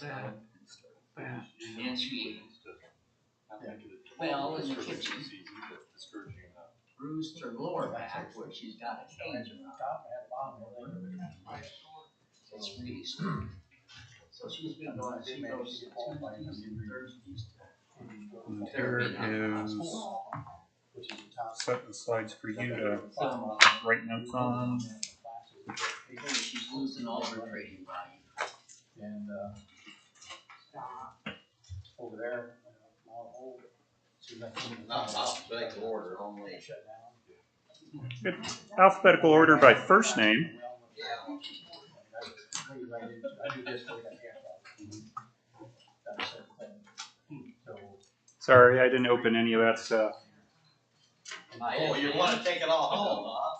And she, well, in the kitchen, bruised her lower back where she's got a cage around. It's raised. So she's been going, she goes Tuesdays and Thursdays to therapy in the hospital. Set the slides for you to write notes on. She's losing all her trading value. And over there, Not alphabetical order, only. It's alphabetical order by first name. Sorry, I didn't open any of that stuff. Oh, you want to take it all home, huh?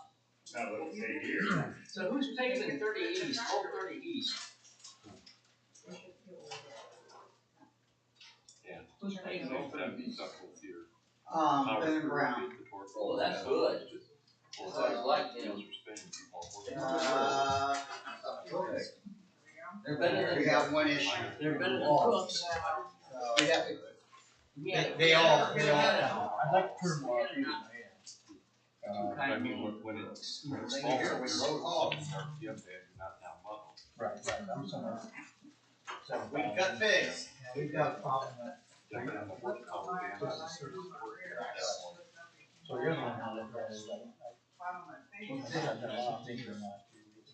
So who's taking 30 East? Oh, 30 East. Who's taking 30 East? Ben and Brown. Oh, that's good. I like them. They're better than, We have one issue. they're better than Brooks. They all. I'd like to turn more off here. I mean, when it's small, Right. I'm somewhere. We've got fixed. We've got a problem with. So you're the one who looked at it. I think I've got a lot of things in the last 2 weeks.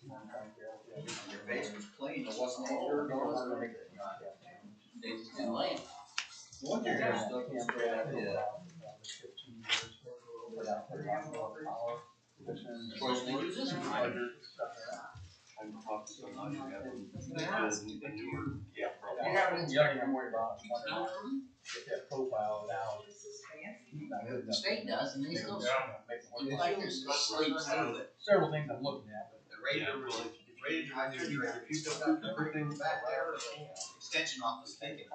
Your face was clean. It wasn't any dirt or anything. They just didn't lay. One year, Yeah. stuff was bad. Yeah. Supposed to use this one. I'm talking to somebody who has a newer, You don't even worry about it. Get that profile now. The state does, and they still like there's sleeps through it. Several things I'm looking at, but. The refrigerator, if you still got the brick back there, extension office taken.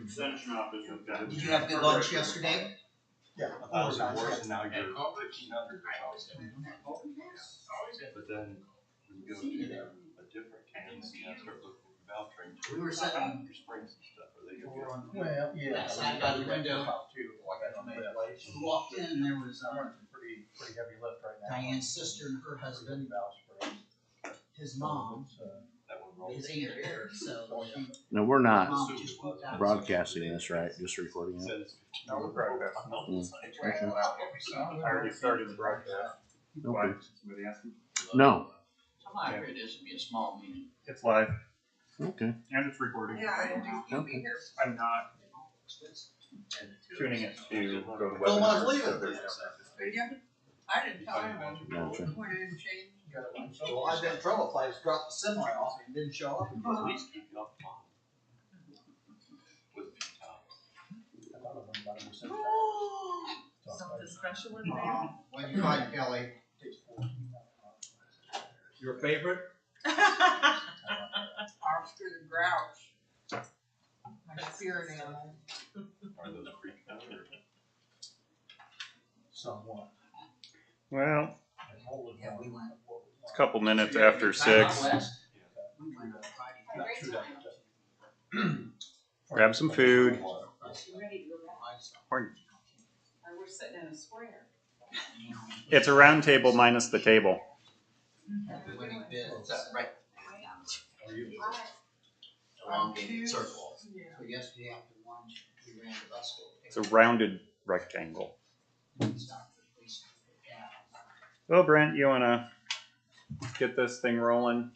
Extension office. Did you have good lunch yesterday? Yeah. worse, and now you're 1,500. But then when you go to a different campus, you have to start looking for valve trains. We were sitting. Your springs and stuff, are they good? Well, yeah. That side by the window. We walked in and there was Pretty heavy lift right now. Diane's sister and her husband, his mom, That one rolls. is in your ear, so. No, we're not Mom just moved out. broadcasting this, right? Just recording it. Says No, we're broadcasting. Okay. I already started the broadcast. Why? Okay. Somebody asked me? No. I figured this would be a small meeting. It's live Okay. and it's recording. Yeah, I didn't think you'd be here. I'm not tuning it to go to Don't want to webinars. leave So it. there's no participation. Yeah, I didn't tell him. Gotcha. When it didn't change. Well, I've been in trouble if I just dropped the semi off and didn't show up. at least keep you up with a few times. Something special in there. When you find Kelly. Your favorite? Oscar the Grouch. My spirit animal. Are those creek out or? Somewhat. Well, Yeah, we went. it's a couple minutes after 6. West? We went on Friday. Grab some food. You ready to go back? Or we're sitting in a square. It's a round table minus the table. Winning bid, right. Elongated circle. So yesterday after lunch, we ran the bus. It's a rounded rectangle. Well, Brent, you want to get this thing rolling?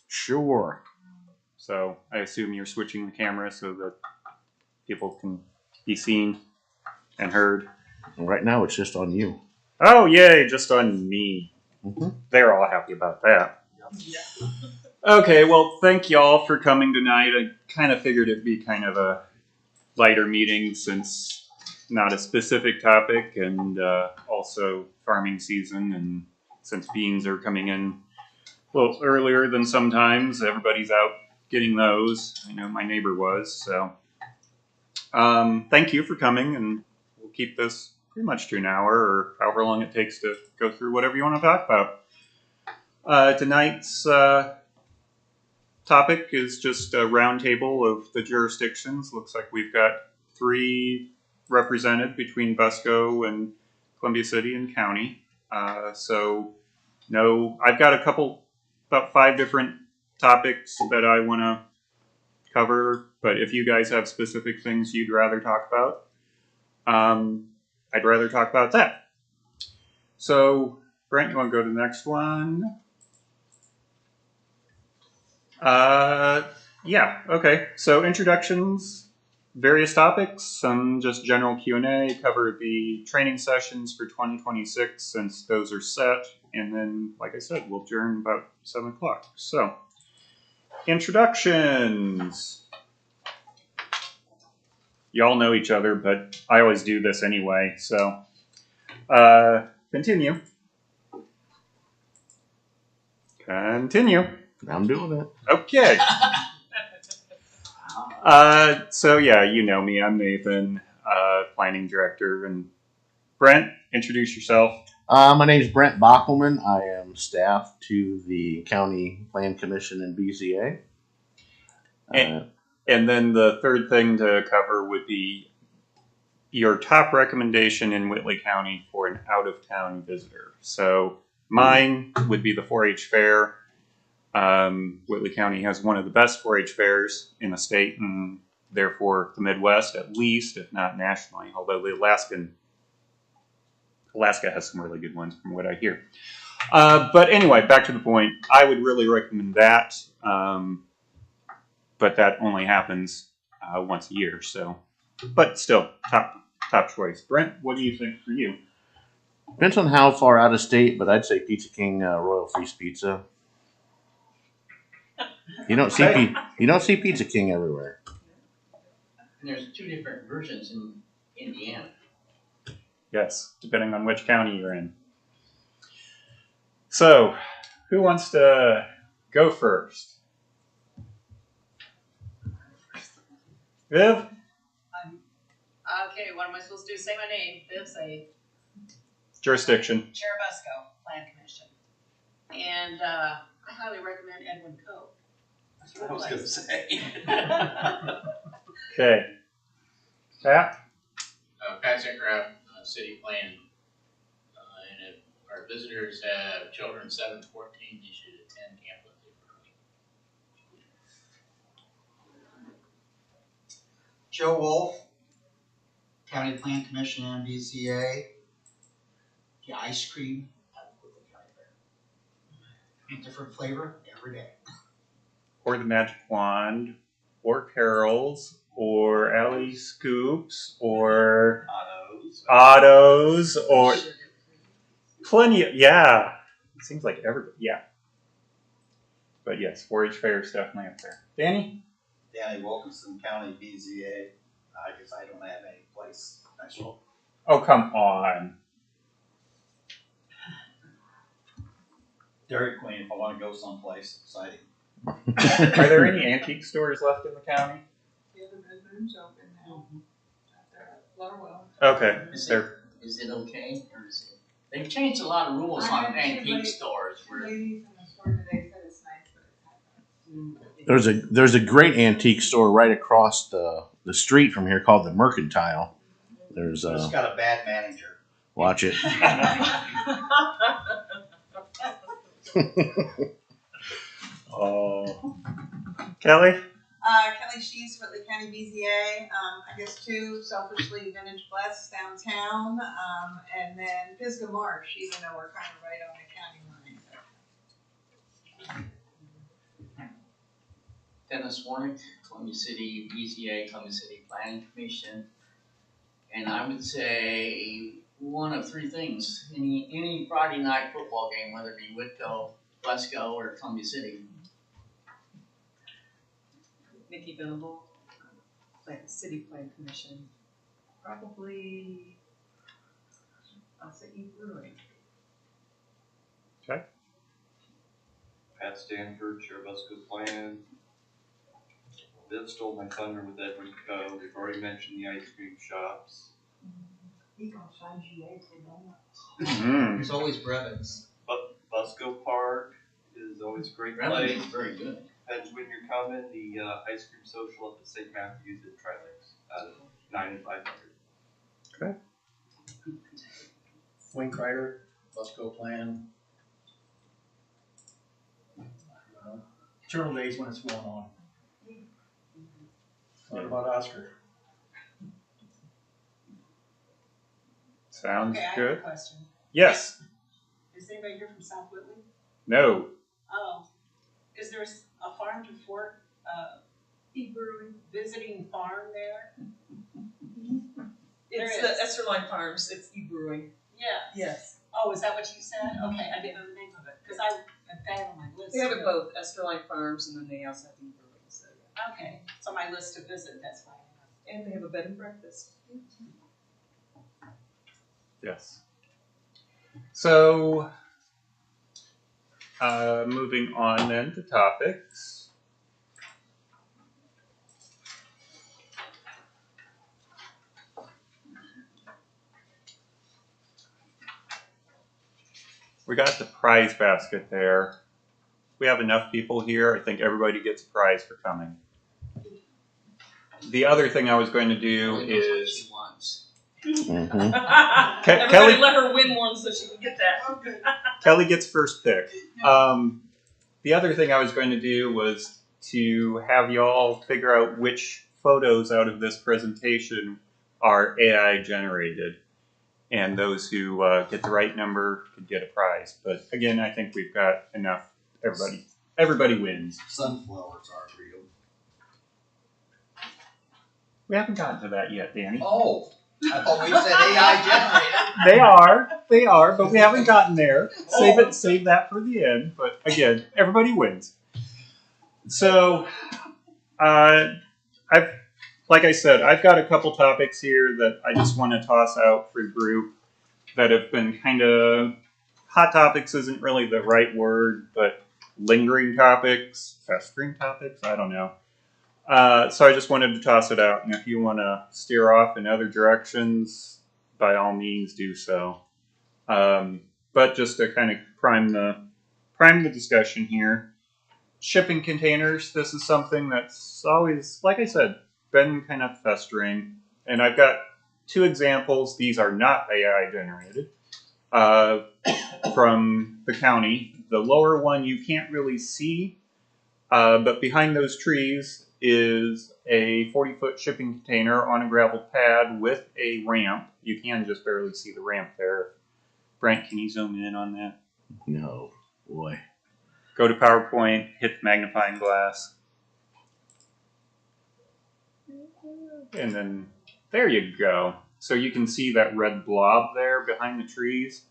Sure. So I assume you're switching the camera so that people can be seen and heard. Right now, it's just on you. Oh, yay, just on me. Mm-hmm. They're all happy about that. Okay, well, thank y'all for coming tonight. I kind of figured it'd be kind of a lighter meeting since not a specific topic and also farming season, and since beans are coming in a little earlier than sometimes, everybody's out getting those. I know my neighbor was, so thank you for coming, and we'll keep this pretty much to an hour or however long it takes to go through whatever you want to talk about. Tonight's topic is just a roundtable of the jurisdictions. Looks like we've got 3 represented between Busco and Columbia City and County. So I've got about 5 different topics that I want to cover, but if you guys have specific things you'd rather talk about, I'd rather talk about that. So, Brent, you want to go to the next one? Yeah, okay. So introductions, various topics, some just general Q&A, cover the training sessions for 2026 since those are set, and then, like I said, we'll adjourn about 7 o'clock. So, introductions. Y'all know each other, but I always do this anyway, so continue. Continue. I'm doing it. Okay. So yeah, you know me. I'm Nathan, planning director. And Brent, introduce yourself. My name's Brent Bockelman. I am staff to the County Plan Commission and BZA. And then the third thing to cover would be your top recommendation in Whitley County for an out-of-town visitor. So mine would be the 4-H fair. Whitley County has one of the best 4-H fairs in the state and therefore the Midwest, at least, if not nationally, although the Alaska has some really good ones from what I hear. But anyway, back to the point. I would really recommend that, but that only happens once a year. So, but still, top choice. Brent, what do you think for you? Depends on how far out of state, but I'd say Pizza King Royal Feast Pizza. You don't see Pizza King everywhere. And there's 2 different versions in Indiana. Yes, depending on which county you're in. So, who wants to go first? Viv? Okay, what am I supposed to do? Say my name. Viv, say. Jurisdiction. Churubusco Plan Commission. And I highly recommend Edwin Cove. I was gonna say. Okay. Pat? Pat Zincraft, city plan. And if our visitors have children 7 to 14, you should attend Camp Whitley for free. Joe Wolf, County Plan Commission and BCA. The ice cream at Whitley County Fair. Different flavor every day. Or the Magic Wand, or Carol's, or Alley Scoops, or Otto's, or plenty of, yeah. It seems like everybody, yeah. But yes, 4-H fair is definitely up there. Danny? Danny Wilkinson, County BZA. I guess I don't have any place special. Oh, come on. Dairy Queen, if I want to go someplace exciting. Are there any antique stores left in the county? Yeah, the Red Room's open now. Out there at Flowerwell. Okay. Is it okay, or is it? They've changed a lot of rules on antique stores. Lady from the store today said it's nice, but it's There's a great antique store right across the street from here called the Mercantile. There's It's got a bad manager. watch it. Oh. Kelly? Kelly Shees, Whitley County BZA. I guess 2 selfishly Vintage Bless downtown, and then Pisgah Marsh, even though we're kind of right on the county line. Dennis Warnick, Columbia City BZA, Columbia City Planning Commission. And I would say one of 3 things. Any Friday night football game, whether it be Whitco, Glasgow, or Columbia City. Nikki Venable, City Plan Commission. Probably, I'll say Eve Brewing. Okay. Pat Stanford, Churubusco Plan. Viv stole my thunder with Edwin Cove. We've already mentioned the ice cream shops. Mm. There's always Brevins. Busco Park is always a great Really, place. it's very good. And when you're coming, the ice cream social at the St. Matthews at Trilix at 9 and 500. Wayne Kreider, Busco Plan. Turtle Days when it's going on. What about Oscar? Sounds Okay, I have a good. question. Yes. Is anybody here from South Whitley? No. Oh, is there a farm to fork, visiting farm there? It's There the is. Esterline Farms, it's e-brewing. Yeah. Yes. Oh, is that what you said? Okay, I didn't know the name of it, because I had that on my list. They have it both, Esterline Farms, and then they also have e-brewing, so yeah. Okay, it's on my list to visit, that's why I asked. And they have a bed and breakfast. Yes. So, moving on then to topics. We got the prize basket there. We have enough people here. I think everybody gets a prize for coming. The other thing I was going to do Only knows what is she wants. Kelly- Everybody let her win one so she can get that. Kelly gets first pick. The other thing I was going to do was to have y'all figure out which photos out of this presentation are AI generated. And those who get the right number could get a prize. But again, I think we've got enough. Everybody wins. Sunflowers aren't real. We haven't gotten to that yet, Danny. Oh, I thought we said AI generated. They are, but we haven't gotten there. Save that for the end. But again, everybody wins. So, like I said, I've got a couple topics here that I just want to toss out for the group that have been kind of hot topics isn't really the right word, but lingering topics, festering topics, I don't know. So I just wanted to toss it out, and if you want to steer off in other directions, by all means do so. But just to kind of prime the discussion here, shipping containers. This is something that's always, like I said, been kind of festering, and I've got two examples. These are not AI generated from the county. The lower one you can't really see, but behind those trees is a 40-foot shipping container on a gravel pad with a ramp. You can just barely see the ramp there. Brent, can you zoom in on that? No, boy. Go to PowerPoint, hit the magnifying glass. And then there you go. So you can see that red blob there behind the trees.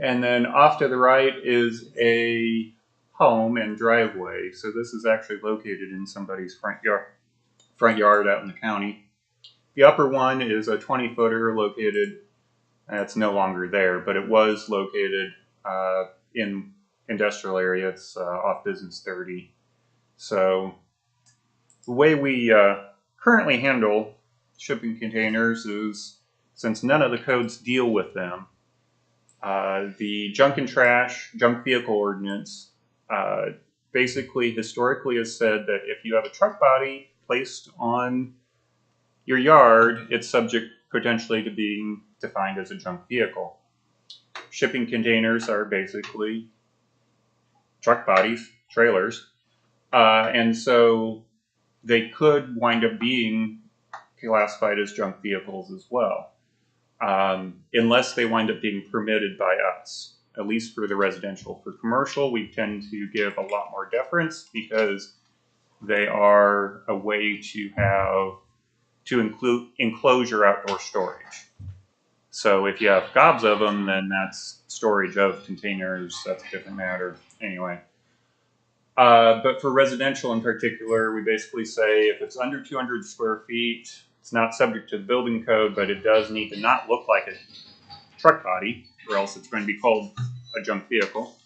And then off to the right is a home and driveway. So this is actually located in somebody's front yard out in the county. The upper one is a 20-footer located, it's no longer there, but it was located in industrial area. It's off Business 30. So the way we currently handle shipping containers is, since none of the codes deal with them, the junk and trash, junk vehicle ordinance basically historically has said that if you have a truck body placed on your yard, it's subject potentially to being defined as a junk vehicle. Shipping containers are basically truck bodies, trailers, and so they could wind up being classified as junk vehicles as well, unless they wind up being permitted by us, at least for the residential. For commercial, we tend to give a lot more deference because they are a way to have to include enclosure outdoor storage. So if you have gobs of them, then that's storage of containers. That's a different matter. Anyway. But for residential in particular, we basically say if it's under 200 square feet, it's not subject to the building code, but it does need to not look like a truck body, or else it's going to be called a junk vehicle.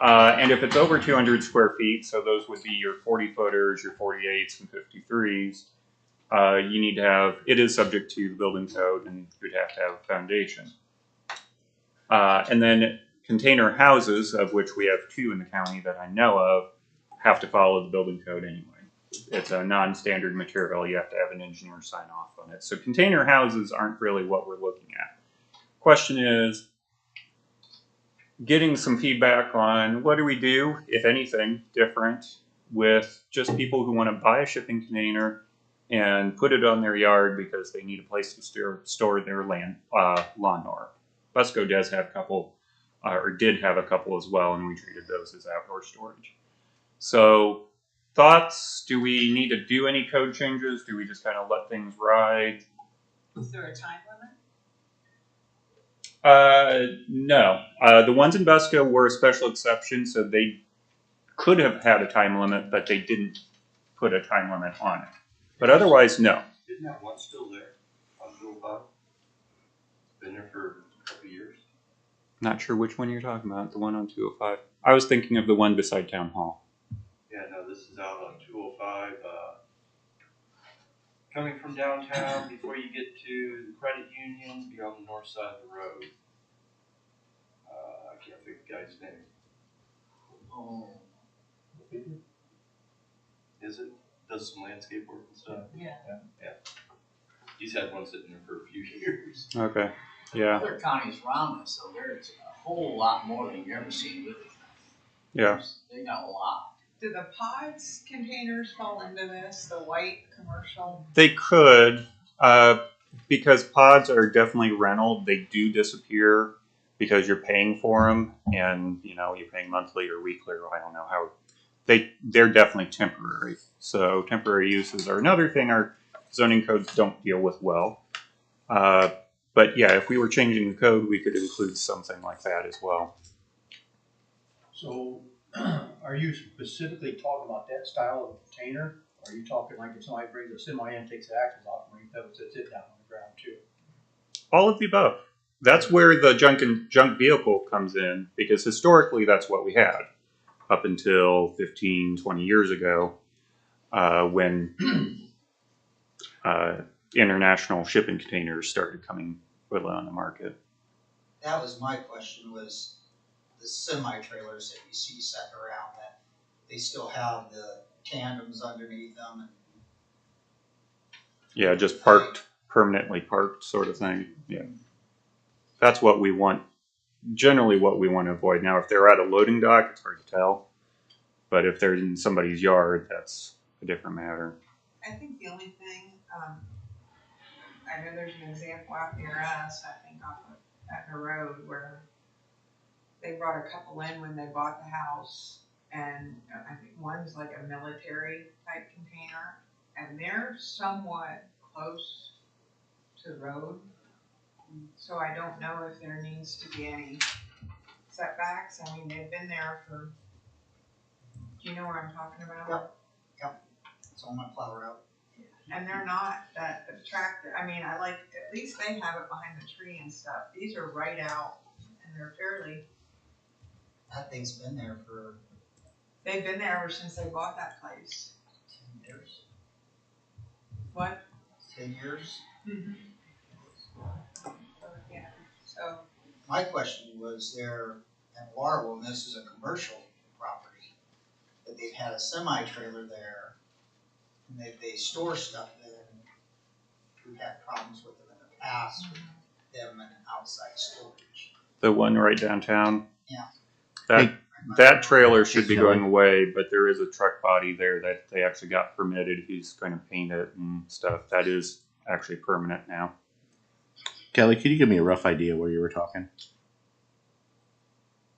And if it's over 200 square feet, so those would be your 40-footers, your 48s, and 53s, you need to have, it is subject to the building code, and you'd have to have a foundation. And then container houses, of which we have 2 in the county that I know of, have to follow the building code anyway. It's a non-standard material. You have to have an engineer sign off on it. So container houses aren't really what we're looking at. Question is getting some feedback on what do we do, if anything, different with just people who want to buy a shipping container and put it on their yard because they need a place to store their lawnmower. Busco does have a couple, or did have a couple as well, and we treated those as outdoor storage. So thoughts, do we need to do any code changes? Do we just kind of let things ride? Is there a time limit? No. The ones in Busco were a special exception, so they could have had a time limit, but they didn't put a time limit on it. But otherwise, no. Isn't that one still there on 205? Been there for a couple of years. Not sure which one you're talking about, the one on 205. I was thinking of the one beside Town Hall. Yeah, no, this is out on 205. Coming from downtown before you get to the credit union, you're on the north side of the road. I can't think of the guy's name. Oh, Is it? Does some landscape work and stuff? Yeah. Yeah. He's had one sitting there for a few years. Okay, yeah. other counties around us, so there's a whole lot more than you've ever seen with it. Yeah. They got a lot. Do the pods containers fall into this, the white commercial? They could, because pods are definitely rental. They do disappear because you're paying for them, and you're paying monthly or weekly, or I don't know how. They're definitely temporary. So temporary uses are another thing our zoning codes don't deal with well. But yeah, if we were changing the code, we could include something like that as well. So, are you specifically talking about that style of container? Or are you talking like if somebody brings a semi in, takes the axles off, and sets it down on the ground too? All of the above. That's where the junk vehicle comes in, because historically that's what we had up until 15, 20 years ago, when international shipping containers started coming really on the market. That was my question, was the semi-trailers that you see sitting around, that they still have the tandems underneath them. And yeah, just parked, permanently parked sort of thing. Yeah. That's what we want, generally what we want to avoid. Now, if they're at a loading dock, it's hard to tell. But if they're in somebody's yard, that's a different matter. I think the only thing, I know there's an example out near us, I think off of Etna Road, where they brought a couple in when they bought the house, and I think one's like a military type container, and they're somewhat close to the road. So I don't know if there needs to be any setbacks. I mean, they've been there for, do you know what I'm talking about? Yep. It's on my plow route. And they're not that attractive. I mean, I like, at least they have it behind the tree and stuff. These are right out, and they're fairly, That thing's been there for they've been there ever since they bought that place. 10 years. What? 10 years. Yeah, so, My question was, there at Larwell, and this is a commercial property, that they've had a semi-trailer there, and they store stuff in. We've had problems with them in the past, with them and outside storage. The one right downtown? Yeah. That trailer should be going away, but there is a truck body there that they actually got permitted. He's going to paint it and stuff. That is actually permanent now. Kelly, could you give me a rough idea where you were talking?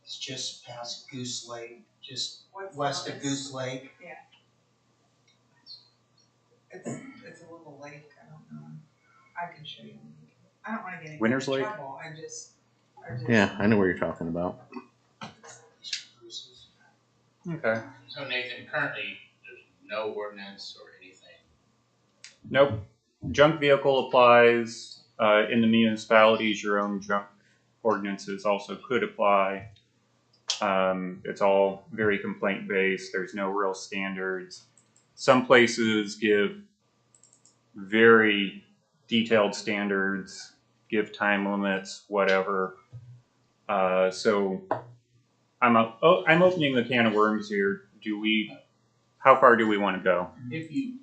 It's just past Goose Lake, just what's west of that? Goose Lake. It's a little lake, I don't know. I can show you. I don't wanna get in Winter's Lake? trouble, I just. Yeah, I know where you're talking about. Okay. So Nathan, currently, there's no ordinance or anything. Nope. Junk vehicle applies. In the municipalities, your own junk ordinances also could apply. It's all very complaint based. There's no real standards. Some places give very detailed standards, give time limits, whatever. So I'm opening the can of worms here. Do we how far do we want to go? If you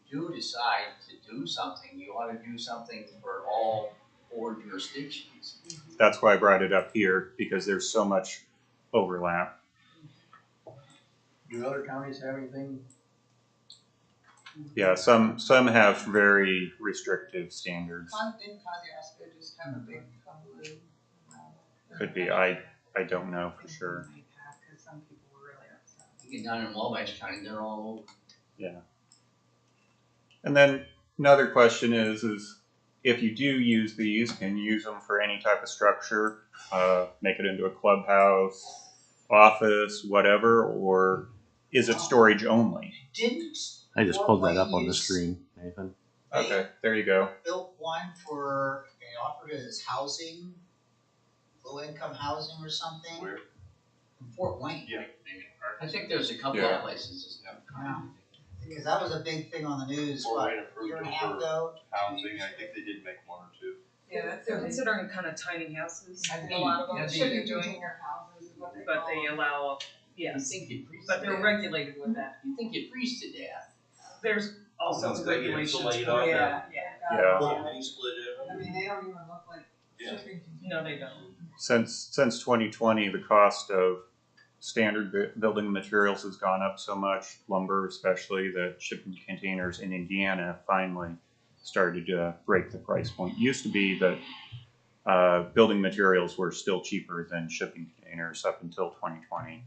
do decide to do something, you ought to do something for all 4 jurisdictions. That's why I brought it up here, because there's so much overlap. Do other counties have anything? Yeah, some have very restrictive standards. Didn't Kosciuszko just have a big hullabaloo? Could be, I don't know for sure. Because some people were really upset. You get down in Wabash County, they're all over. Yeah. And then another question is if you do use these, can you use them for any type of structure? Make it into a clubhouse, office, whatever, or is it storage only? Didn't I just pulled that up on the use- screen, Nathan. Okay, there you go. built one for, they offered it as housing, low income housing or something? Where? In Fort Wayne. Yeah. I think there's a couple Yeah. of places. Yeah. Because that was a big thing on the news, Fort what, Wayne a approved year and a it half for ago? housing, I think they did make 1 or 2. Yeah, They're considering kind of tiny houses. I think A lot of them. Yeah, shipping container houses is what they But call they them. allow, You yes, think you'd freeze but to they're death. regulated with that. You think you'd freeze to death. There's all Oh, sorts of no, they regulations insulate for up it. Yeah. Yeah. Little mini split I in. mean, they don't even look like Yeah. shipping containers. No, they don't. Since 2020, the cost of standard building materials has gone up so much, lumber especially, that shipping containers in Indiana finally started to break the price point. It used to be that building materials were still cheaper than shipping containers up until 2020.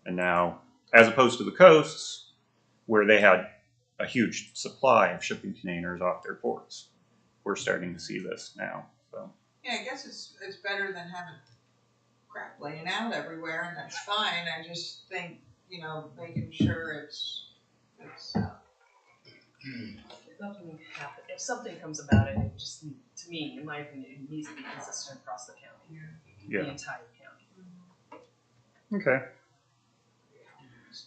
And now, as opposed to the coasts, where they had a huge supply of shipping containers off their ports, we're starting to see this now. So Yeah, I guess it's better than having crap laying out everywhere, and that's fine. I just think, making sure it's If something comes about it, it just, to me, in my opinion, it needs to be consistent across the county. Yeah. The entire county. okay.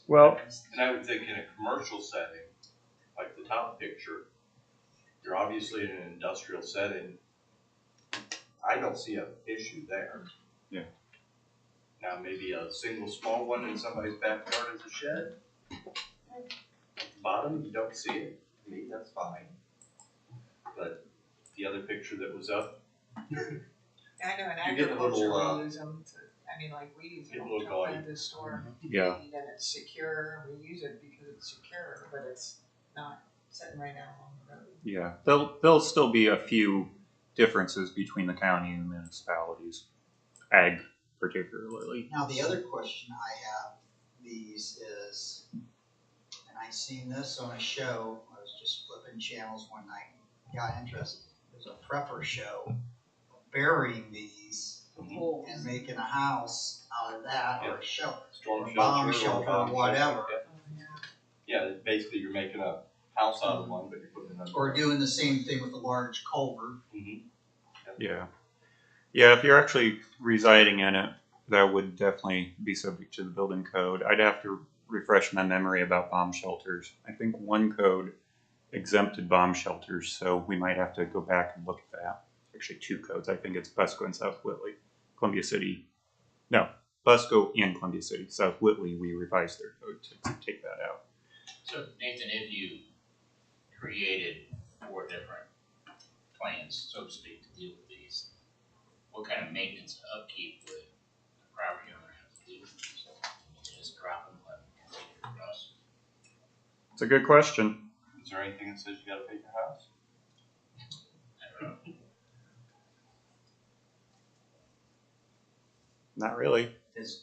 Well, And I would think in a commercial setting, like the top picture, you're obviously in an industrial setting. I don't see an issue there. Yeah. Now, maybe a single small one in somebody's backyard as a shed. At the bottom, you don't see it. To me, that's fine. But the other picture that was up, I know in You get a agriculture little, we use them to, like we use get a them little to gaudy. plant the store yeah. feed, and it's secure. We use it because it's secure, but it's not sitting right out on the road. Yeah, there'll still be a few differences between the county and the municipalities, ag particularly. Now, the other question I have these is, and I seen this on a show, I was just flipping channels one night, got interested. There's a prepper show, burying these and making a house out of that, or a shelter, storm or shelter. bomb or shelter, bomb or whatever. shelter. Yeah, basically you're making a house out of one, but you're putting another. Or doing the same thing with a large culvert. Yeah. Yeah, if you're actually residing in it, that would definitely be subject to the building code. I'd have to refresh my memory about bomb shelters. I think one code exempted bomb shelters, so we might have to go back and look at that. Actually, 2 codes. I think it's Busco and South Whitley. Columbia City. No, Busco and Columbia City. South Whitley, we revised their code to take that out. So Nathan, if you created 4 different plans, so to speak, to deal with these, what kind of maintenance and upkeep would the property owner have to do? So you just drop them, let them continue to rust. It's a good question. Is there anything that says you gotta paint your house? I don't know. Not really.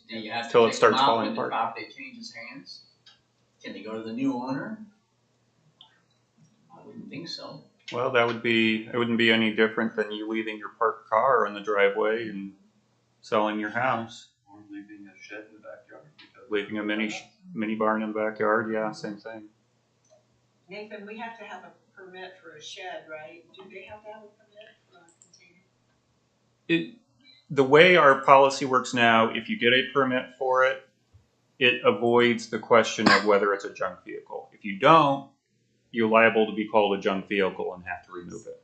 Do you have Till to it take starts them out falling when the apart. property changes hands? Can they go to the new owner? I wouldn't think so. Well, it wouldn't be any different than you leaving your parked car in the driveway and selling your house. Or leaving a shed in the backyard? Because Leaving a mini barn in the backyard, yeah, same thing. Nathan, we have to have a permit for a shed, right? Do they have to have a permit for a container? The way our policy works now, if you get a permit for it, it avoids the question of whether it's a junk vehicle. If you don't, you're liable to be called a junk vehicle and have to remove it.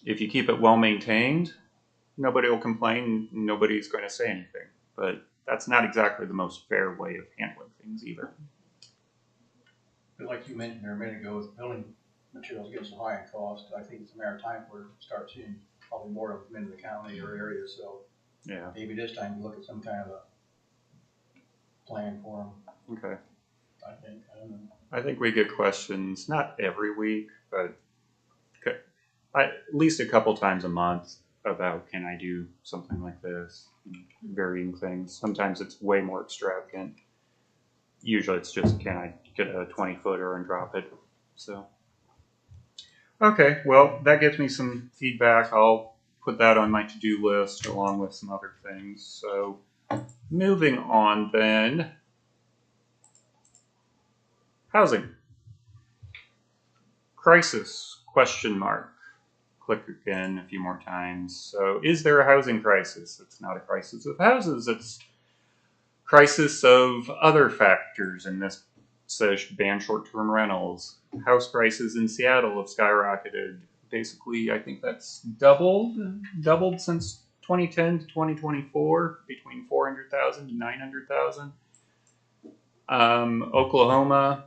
If you keep it well maintained, nobody will complain, nobody's going to say anything. But that's not exactly the most fair way of handling things either. But like you mentioned there a minute ago, with building materials getting so high in cost, I think it's a matter of time for it to start seeing probably more of them into the county or area, so Yeah. maybe this time to look at some kind of a plan for them, Okay. I think, I don't know. I think we get questions not every week, but at least a couple times a month about can I do something like this, varying things. Sometimes it's way more extravagant. Usually it's just can I get a 20-footer and drop it. So okay, well that gives me some feedback. I'll put that on my to-do list along with some other things. So moving on then. Housing. Crisis, question mark. Click again a few more times. So is there a housing crisis? It's not a crisis of houses, it's crisis of other factors. And this says ban short-term rentals. House prices in Seattle have skyrocketed. Basically, I think that's doubled since 2010 to 2024, between 400,000 to 900,000. Oklahoma,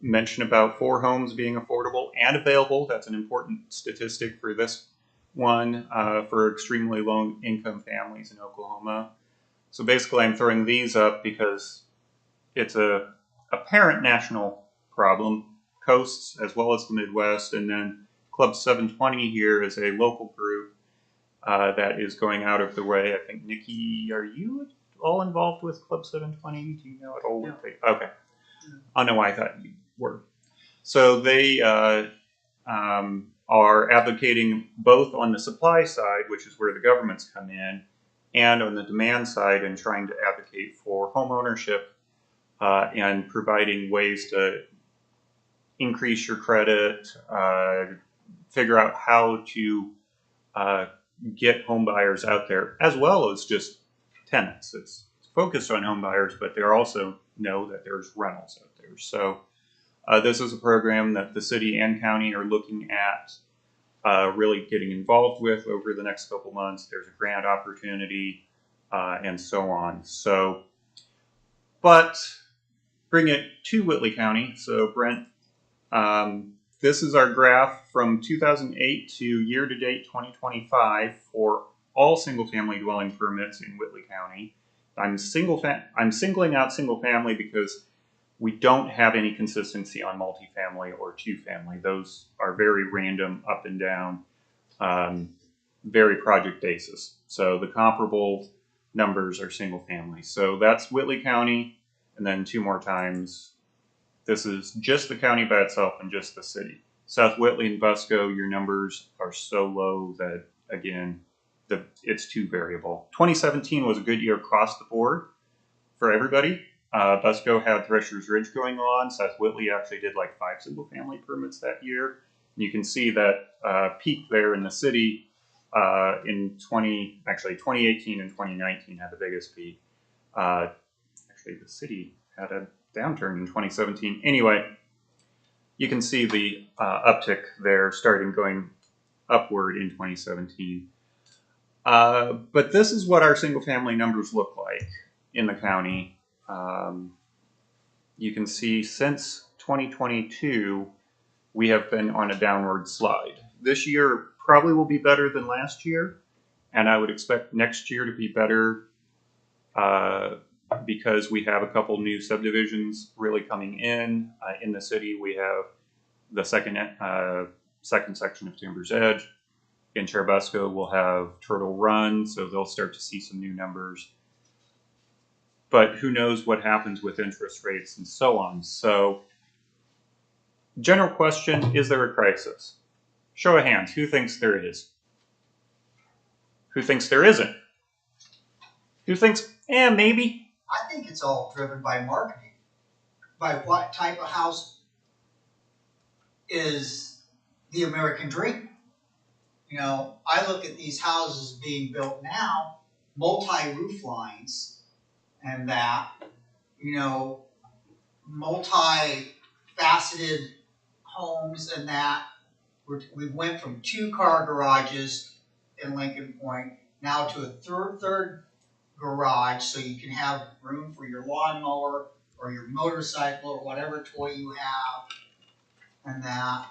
mention about 4 homes being affordable and available. That's an important statistic for this one, for extremely low income families in Oklahoma. So basically I'm throwing these up because it's a apparent national problem, coasts as well as the Midwest, and then Club 720 here is a local group that is going out of the way. I think, Nikki, are you all involved with Club 720? Do you know at all? No. Okay. Oh no, I thought you were. So they are advocating both on the supply side, which is where the governments come in, and on the demand side, and trying to advocate for home ownership and providing ways to increase your credit, figure out how to get home buyers out there, as well as just tenants. It's focused on home buyers, but they also know that there's rentals out there. So this is a program that the city and county are looking at really getting involved with over the next couple months. There's a grant opportunity and so on. So, but bring it to Whitley County. So Brent, this is our graph from 2008 to year-to-date 2025 for all single-family dwelling permits in Whitley County. I'm singling out single-family because we don't have any consistency on multifamily or two-family. Those are very random, up and down, very project basis. So the comparable numbers are single-family. So that's Whitley County, and then 2 more times. This is just the county by itself and just the city. South Whitley and Busco, your numbers are so low that, again, it's too variable. 2017 was a good year across the board for everybody. Busco had Thresher's Ridge going on. South Whitley actually did like 5 single-family permits that year. You can see that peak there in the city in 2018 and 2019 had the biggest peak. Actually, the city had a downturn in 2017. Anyway, you can see the uptick there starting going upward in 2017. But this is what our single-family numbers look like in the county. You can see since 2022, we have been on a downward slide. This year probably will be better than last year, and I would expect next year to be better because we have a couple new subdivisions really coming in the city. We have the second section of Timber's Edge. In Churubusco, we'll have Turtle Run, so they'll start to see some new numbers. But who knows what happens with interest rates and so on. So, general question, is there a crisis? Show of hands, who thinks there is? Who thinks there isn't? Who thinks, maybe? I think it's all driven by marketing, by what type of house is the American dream. You know, I look at these houses being built now, multi-roof lines, and that, you know, multi-faceted homes, and that we went from 2-car garages in Lincoln Point now to a third garage, so you can have room for your lawnmower or your motorcycle, or whatever toy you have, and that,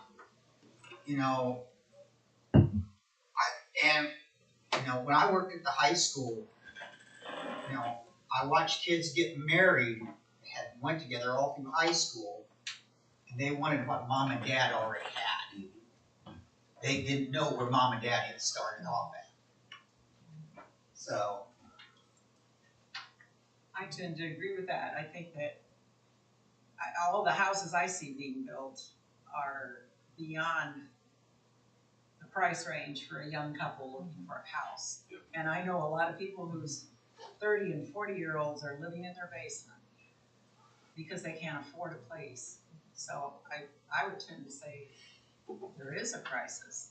you know, when I worked at the high school, you know, I watched kids get married, went together all through high school, and they wanted what mom and dad already had. They didn't know where mom and dad had started off at. So. I tend to agree with that. I think that all the houses I see being built are beyond the price range for a young couple looking for a house. Yep. And I know a lot of people whose 30 and 40-year-olds are living in their basement because they can't afford a place. So I would tend to say there is a crisis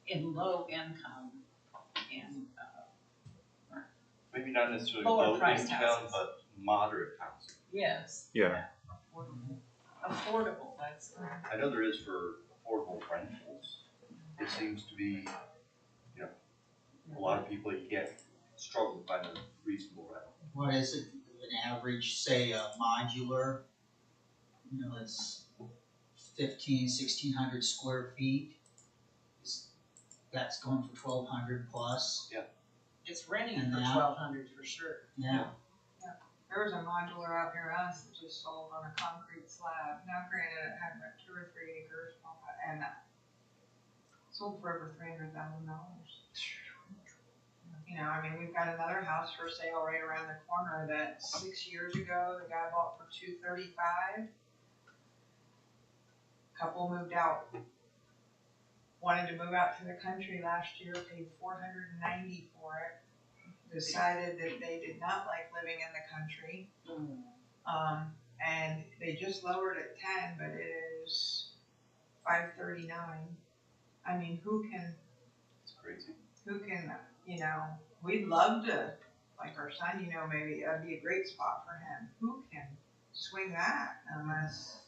in low income and Maybe not necessarily lower low priced income, houses. but moderate housing. yes, Yeah. affordable. That's I know there is for affordable rentals. It seems to be, you know, a lot of people, you can't struggle to find a reasonable rental. What is it, an average, say, a modular, you know, it's 1,600 square feet. That's going for 1,200 plus. Yeah. it's renting And for that- 1,200 for sure. Yeah. There was a modular out near us that just sold on a concrete slab. Now granted, it had about 2 or 3 acres, and sold for over $300,000. You know, I mean, we've got another house for sale right around the corner that 6 years ago, the guy bought for $235,000. Couple moved out, wanted to move out to the country last year, paid $490,000 for it. Decided that they did not like living in the country. And they just lowered it 10, but it is $539,000. I mean, It's crazy. you know, we'd love to, like our son, you know, maybe that'd be a great spot for him. Who can swing that unless,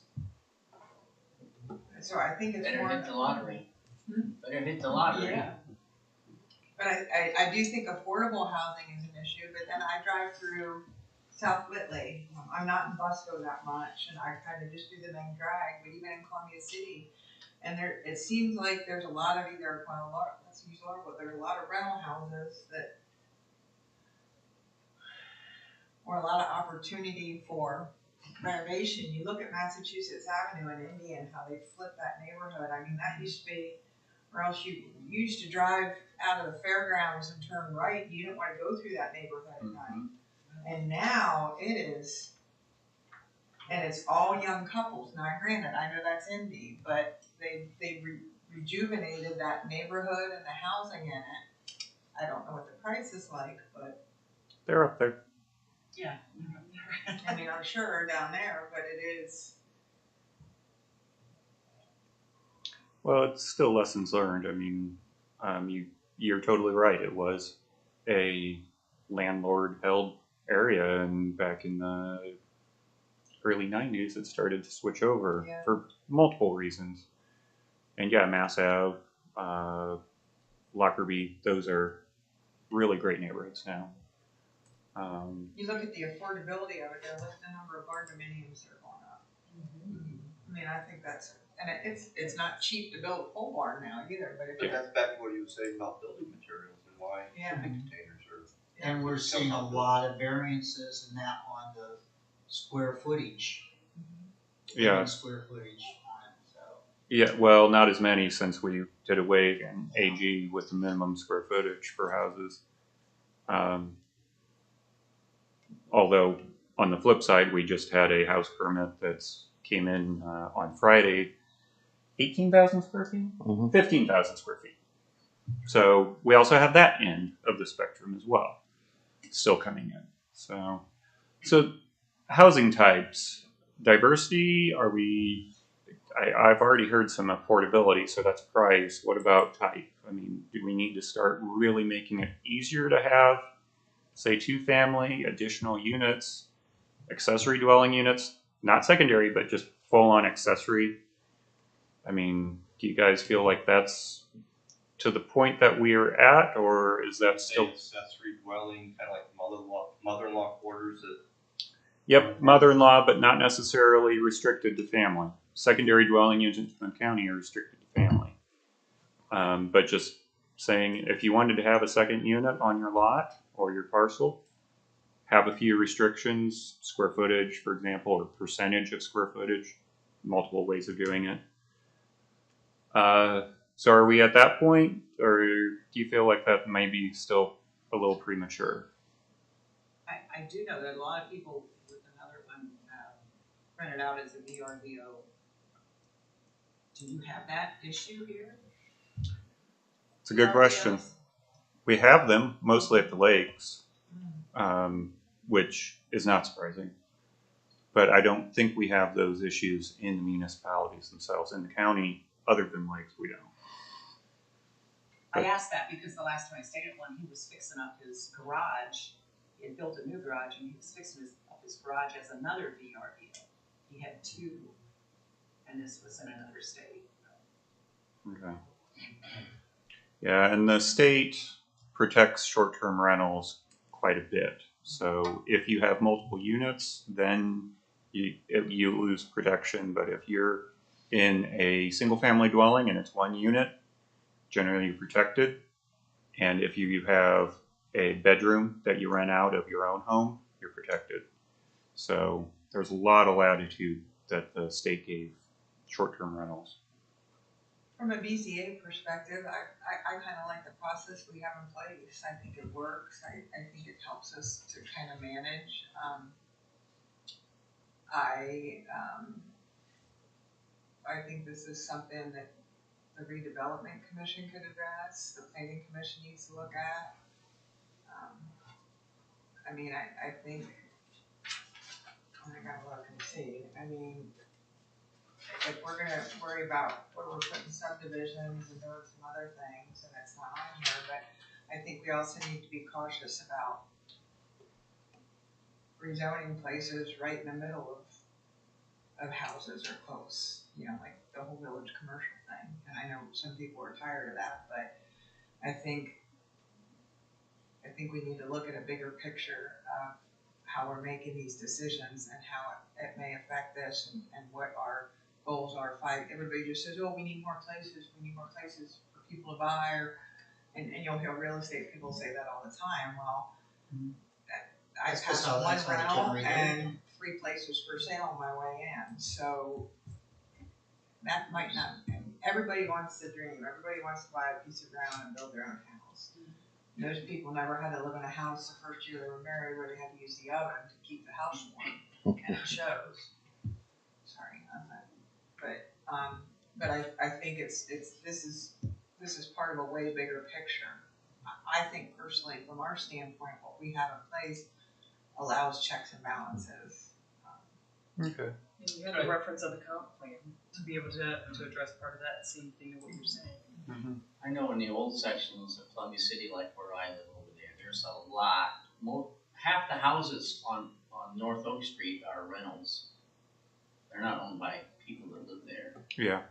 so I think it's Better more. hit the lottery. Hmm? Better hit the lottery. Yeah. But I do think affordable housing is an issue, but then I drive through South Whitley. I'm not in Busco that much, and I kind of just do the main drag, but even in Columbia City, and it seems like there's a lot of there's a lot of rental houses that, or a lot of opportunity for renovation. You look at Massachusetts Avenue in Indy and how they flipped that neighborhood. I mean, that used to be, or else you used to drive out of the fairgrounds and turn right. You didn't want to go through that neighborhood at night. And now it is, and it's all young couples. Now, granted, I know that's Indy, but they rejuvenated that neighborhood and the housing in it. I don't know what the price is like, but They're up there. Yeah. I mean, I'm sure down there, but it is. Well, it's still lessons learned. I mean, you're totally right. It was a landlord-held area, and back in the early 90s, it started to switch over for multiple reasons. And yeah, Mass Ave, Lockerbie, those are really great neighborhoods now. You look at the affordability of it, look at the number of barn-dominiums that are going up. I mean, I think that's, and it's not cheap to build a pole barn now either, but But that's back to what you were saying about building materials and why shipping containers are. And we're seeing a lot of variances in that on the square footage. Yeah. Square footage on it, so. Yeah, well, not as many since we did away in AG with the minimum square footage for houses. Although on the flip side, we just had a house permit that's came in on Friday, 18,000 square feet, 15,000 square feet. So we also have that end of the spectrum as well, still coming in. So housing types, diversity. I've already heard some affordability, so that's price. What about type? I mean, do we need to start really making it easier to have, say, 2-family, additional units, accessory dwelling units, not secondary, but just full-on accessory? I mean, do you guys feel like that's to the point that we're at, or is that still accessory dwelling, kind of like mother-in-law quarters that Yep, mother-in-law, but not necessarily restricted to family. Secondary dwelling units in the county are restricted to family. But just saying, if you wanted to have a second unit on your lot or your parcel, have a few restrictions, square footage, for example, or percentage of square footage, multiple ways of doing it. So are we at that point, or do you feel like that may be still a little premature? I do know that a lot of people with another one rented out as a VRBO. Do you have that issue here? It's a good question. We have them mostly at the lakes, which is not surprising. But I don't think we have those issues in the municipalities themselves. In the county, other than lakes, we don't. I asked that because the last time I stayed at one, he was fixing up his garage. He had built a new garage and he was fixing up his garage as another VRBO. He had two, and this was in another state. Okay. Yeah, and the state protects short-term rentals quite a bit. So if you have multiple units, then you lose protection. But if you're in a single-family dwelling and it's one unit, generally you're protected. And if you have a bedroom that you rent out of your own home, you're protected. So there's a lot of latitude that the state gave short-term rentals. From a BCA perspective, I kind of like the process we have in place. I think it works. I think it helps us to kind of manage. I think this is something that the redevelopment commission could address, the planning commission needs to look at. I mean, I think, I gotta look and see, I mean, if we're gonna worry about where we're putting subdivisions and doing some other things, and it's not on here, but I think we also need to be cautious about rezoning places right in the middle of houses or close, you know, like the whole village commercial thing. And I know some people are tired of that, but I think we need to look at a bigger picture of how we're making these decisions and how it may affect this and what our goals are. Everybody just says, oh, we need more places for people to buy, and you'll hear real estate people say that all the time. Well, I passed one rental and 3 places for sale on my way in, so that might not, everybody wants to dream, everybody wants to buy a piece of ground and build their own house. Those people never had to live in a house the first year they were married where they had to use the oven to keep the house warm, and it shows. Sorry, but I think this is part of a way bigger picture. I think personally, from our standpoint, what we have in place allows checks and balances. Okay. And you have the reference of the comp plan to be able to address part of that same thing of what you're saying. Mm-hmm. I know in the old sections of Columbia City, like where I live over there, there's a lot, half the houses on North Oak Street are rentals. They're not owned by people that live there. Yeah,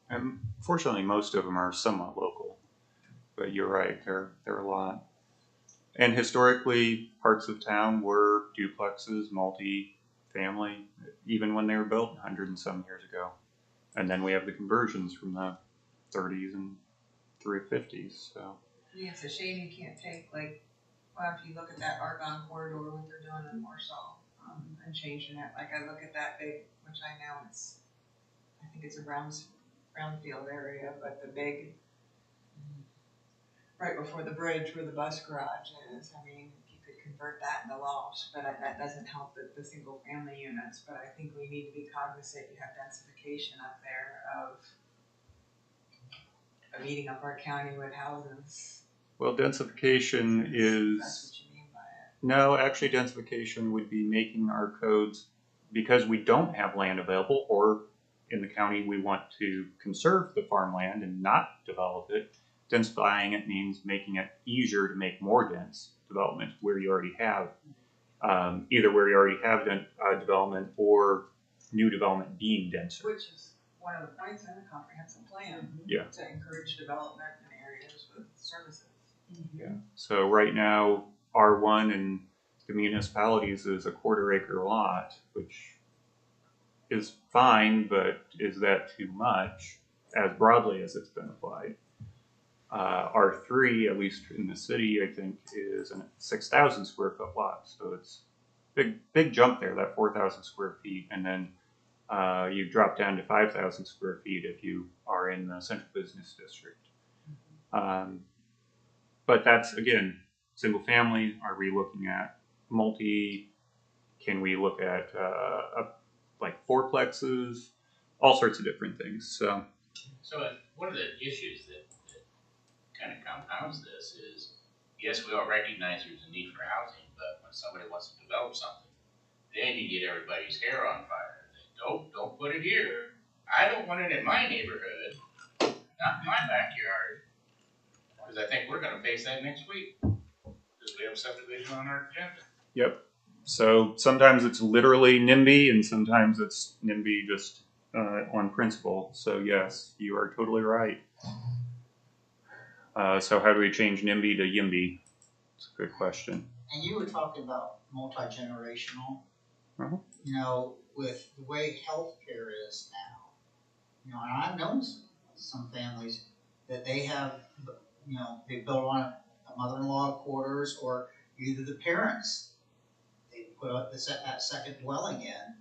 and fortunately most of them are somewhat local, but you're right, there are a lot. And historically, parts of town were duplexes, multi-family, even when they were built 100 and some years ago. And then we have the conversions from the 30s and 50s, so. Yeah, it's a shame you can't take, like, well, if you look at that Argonne corridor, what they're doing in Warsaw, and changing it, like, I look at that big, which I know I think it's a brownfield area, but the big, right before the bridge where the bus garage is, I mean, you could convert that into lofts, but that doesn't help the single family units, but I think we need to be cognizant you have densification up there of eating up our county with houses. Well, densification is. That's what you mean by it. No, actually densification would be making our codes, because we don't have land available, or in the county we want to conserve the farmland and not develop it. Densifying it means making it easier to make more dense development where you already have, either where you already have development or new development being denser. Which is one of the points in the comprehensive plan. Yeah. To encourage development in areas with services. Yeah. So right now, R1 and the municipalities is a 1/4 acre lot, which is fine, but is that too much as broadly as it's been applied? R3, at least in the city, I think is a 6,000 square foot lot. So it's big jump there, that 4,000 square feet. And then you drop down to 5,000 square feet if you are in the central business district. But that's, again, single family. Are we looking at multi? Can we look at like fourplexes? All sorts of different things. So one of the issues that kind of compounds this is, yes, we all recognize there's a need for housing, but when somebody wants to develop something, then you get everybody's hair on fire. Don't put it here. I don't want it in my neighborhood, not in my backyard, because I think we're going to face that next week because we have subdivision on our agenda. Yep. So sometimes it's literally NIMBY, and sometimes it's NIMBY just on principle. So yes, you are totally right. So how do we change NIMBY to YIMBY? It's a good question. And you were talking about multi-generational. Uh-huh. You know, with the way healthcare is now, you know, and I've known some families that they have, you know, they built on a mother-in-law quarters, or either the parents, they put up that second dwelling in,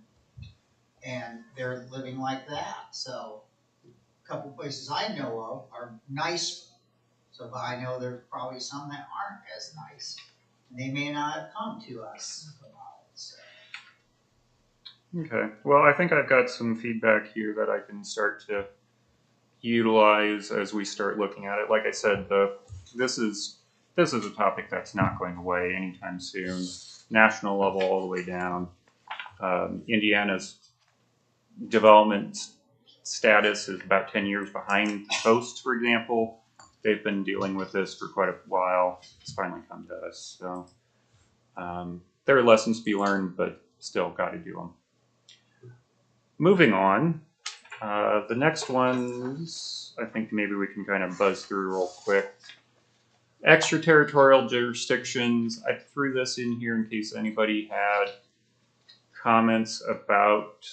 and they're living like that. So a couple places I know of are nicer. So, but I know there's probably some that aren't as nice, and they may not have come to us about it. So. Okay. Well, I think I've got some feedback here that I can start to utilize as we start looking at it. Like I said, this is a topic that's not going away anytime soon. National level all the way down. Indiana's development status is about 10 years behind the coast, for example. They've been dealing with this for quite a while. It's finally come to us. So there are lessons to be learned, but still got to do them. Moving on, the next ones, I think maybe we can kind of buzz through real quick. Extraterritorial jurisdictions. I threw this in here in case anybody had comments about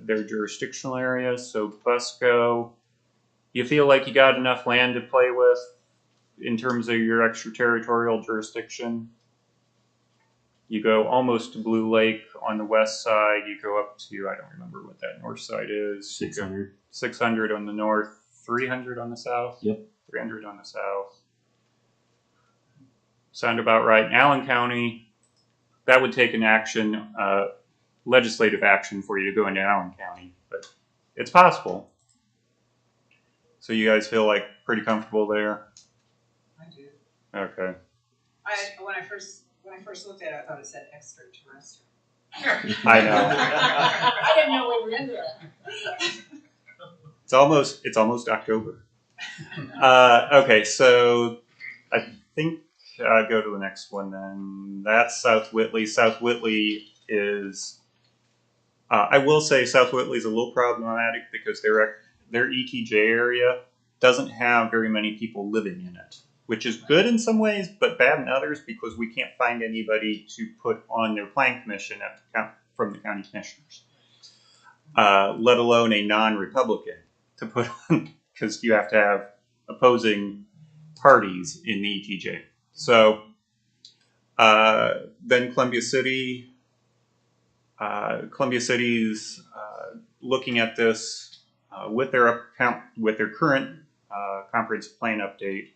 their jurisdictional area. So Busco, you feel like you got enough land to play with in terms of your extraterritorial jurisdiction? You go almost to Blue Lake on the west side. You go up to, I don't remember what that north side is. 600. 600 on the north, 300 on the south? Yep. 300 on the south. Sound about right. In Allen County, that would take an action, legislative action for you to go into Allen County, but it's possible. So you guys feel like pretty comfortable there? I do. Okay. When I first looked at it, I thought it said extraterrestrial. I know. I didn't know we were into that. It's almost October. Okay, so I think go to the next one then. That's South Whitley. South Whitley is, I will say South Whitley is a little problematic because their ETJ area doesn't have very many people living in it, which is good in some ways, but bad in others because we can't find anybody to put on their plan commission from the county commissioners, let alone a non-Republican to put on, because you have to have opposing parties in the ETJ. So then Columbia City's looking at this with their current comprehensive plan update,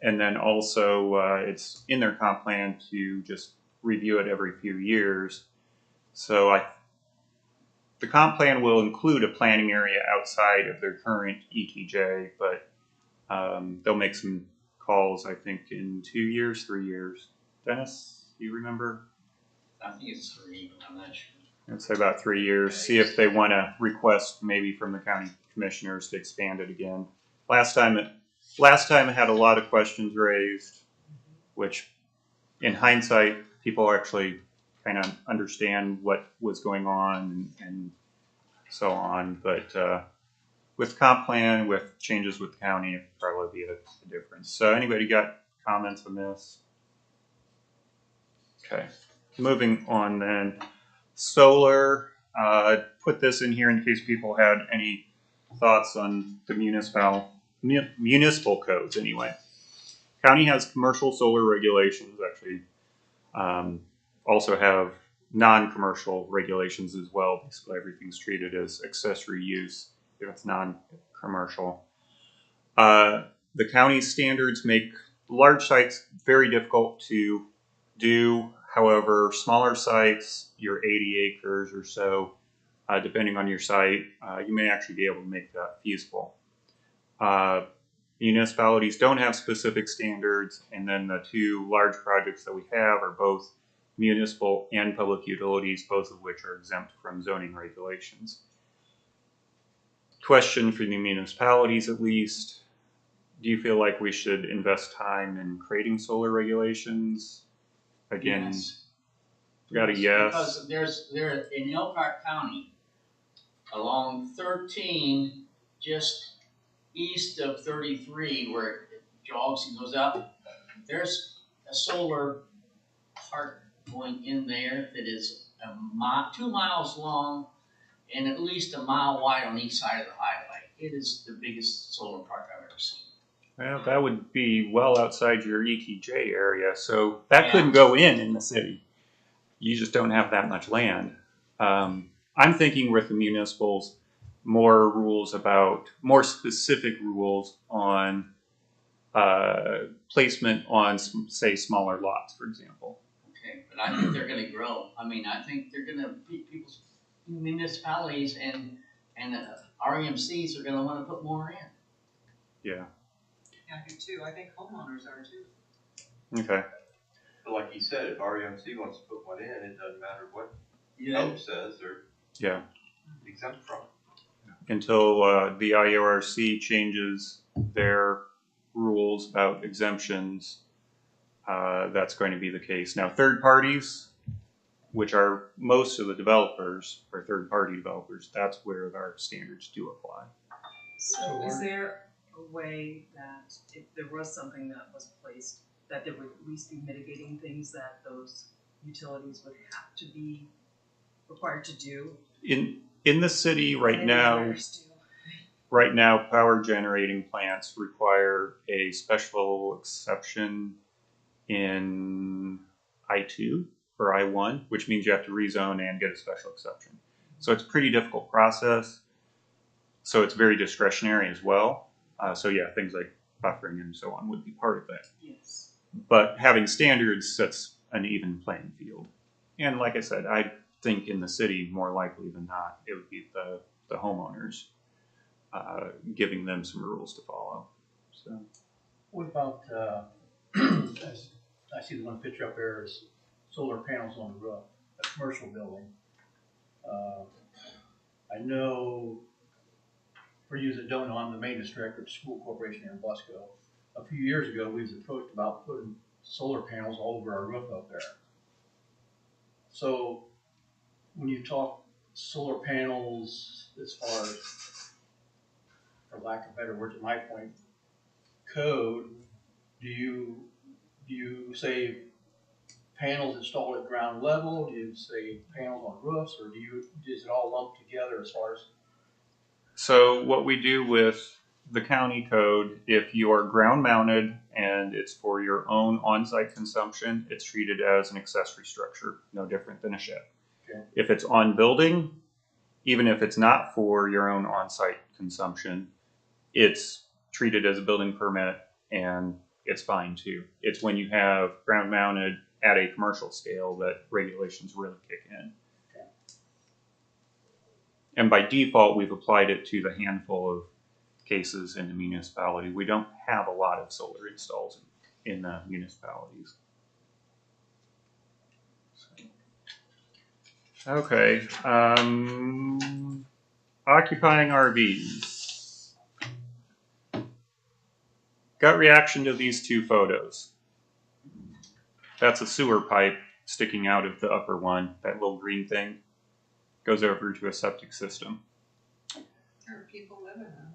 and then also it's in their comp plan to just review it every few years. So the comp plan will include a planning area outside of their current ETJ, but they'll make some calls, I think, in 2 years, 3 years. Dennis, do you remember? I think it's 3, but I'm not sure. I'd say about 3 years. See if they want to request maybe from the county commissioners to expand it again. Last time it had a lot of questions raised, which in hindsight, people actually kind of understand what was going on and so on. But with comp plan, with changes with the county, it would probably be a difference. So anybody got comments on this? Okay. moving on then. Solar, put this in here in case people had any thoughts on the municipal codes anyway. County has commercial solar regulations, actually also have non-commercial regulations as well. Basically everything's treated as accessory use if it's non-commercial. The county standards make large sites very difficult to do. However, smaller sites, your 80 acres or so, depending on your site, you may actually be able to make that feasible. Municipalities don't have specific standards, and then the two large projects that we have are both municipal and public utilities, both of which are exempt from zoning regulations. Question for the municipalities at least, do you feel like we should invest time in creating solar regulations? Again, Yes. got a yes. Because there in Elkhart County, along 13, just east of 33, where it jogs and goes up, there's a solar park going in there that is 2 miles long and at least a mile wide on each side of the highway. It is the biggest solar park I've ever seen. Well, that would be well outside your ETJ area, so that Yeah. couldn't go in the city. You just don't have that much land. I'm thinking with the municipals, more specific rules on placement on, say, smaller lots, for example. Okay, but I think they're going to grow. I mean, I think they're going to people's municipalities and REMCs are going to want to put more in. Yeah. I do too. I think homeowners are too. Okay. But like you said, if REMC wants to put one in, it doesn't matter what Yeah. code says, they're Yeah. exempt from it. Until the IORC changes their rules about exemptions, that's going to be the case. Now, third parties, which are most of the developers, or third-party developers, that's where our standards do apply. So is there a way that if there was something that was placed, that there would at least be mitigating things that those utilities would have to be required to do? In the city right And now, others do. right now, power generating plants require a special exception in I-2 or I-1, which means you have to rezone and get a special exception. So it's a pretty difficult process. So it's very discretionary as well. So yeah, things like buffering and so on would be part of that. Yes. But having standards sets an even playing field. And like I said, I think in the city, more likely than not, it would be the homeowners, giving them some rules to follow. So. What about, as I see the one picture up there is solar panels on the roof, a commercial building. I know, for you that don't know, I'm the maintenance director of the school corporation here in Busco. A few years ago, we was approached about putting solar panels all over our roof up there. So when you talk solar panels, as far as, for lack of better words, at my point, code, do you say panels installed at ground level? Do you say panels on roofs, or is it all lumped together as far as? So what we do with the county code, if you are ground mounted and it's for your own on-site consumption, it's treated as an accessory structure, no different than a shed. Okay. If it's on building, even if it's not for your own on-site consumption, it's treated as a building permit and it's fine too. It's when you have ground mounted at a commercial scale that regulations really kick in. Okay. And by default, we've applied it to the handful of cases in the municipality. We don't have a lot of solar installs in the municipalities. Okay, occupying RVs. Gut reaction to these two photos. That's a sewer pipe sticking out of the upper one, that little green thing. Goes over to a septic system. There are people living in them.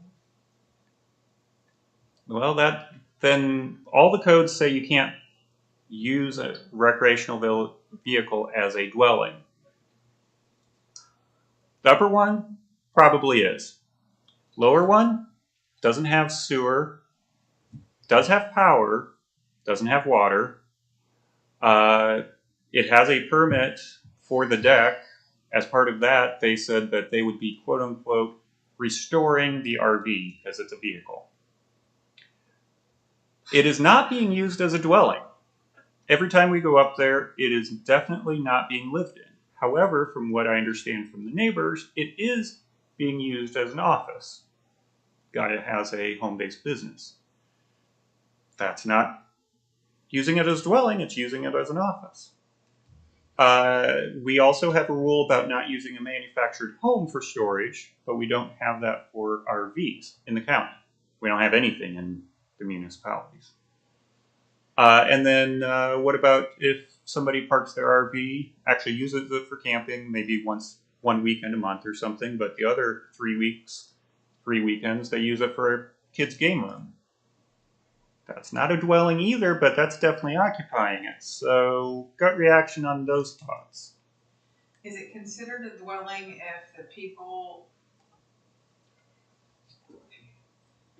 Well, then all the codes say you can't use recreational vehicle as a dwelling. The upper one probably is. Lower one doesn't have sewer, does have power, doesn't have water. It has a permit for the deck. As part of that, they said that they would be, quote unquote, restoring the RV as it's a vehicle. It is not being used as a dwelling. Every time we go up there, it is definitely not being lived in. However, from what I understand from the neighbors, it is being used as an office. Guy has a home-based business. That's not using it as a dwelling, it's using it as an office. We also have a rule about not using a manufactured home for storage, but we don't have that for RVs in the county. We don't have anything in the municipalities. And then what about if somebody parks their RV, actually uses it for camping, maybe one weekend a month or something, but the other 3 weekends, they use it for a kid's game room. That's not a dwelling either, but that's definitely occupying it. So, gut reaction on those thoughts. Is it considered a dwelling if the people,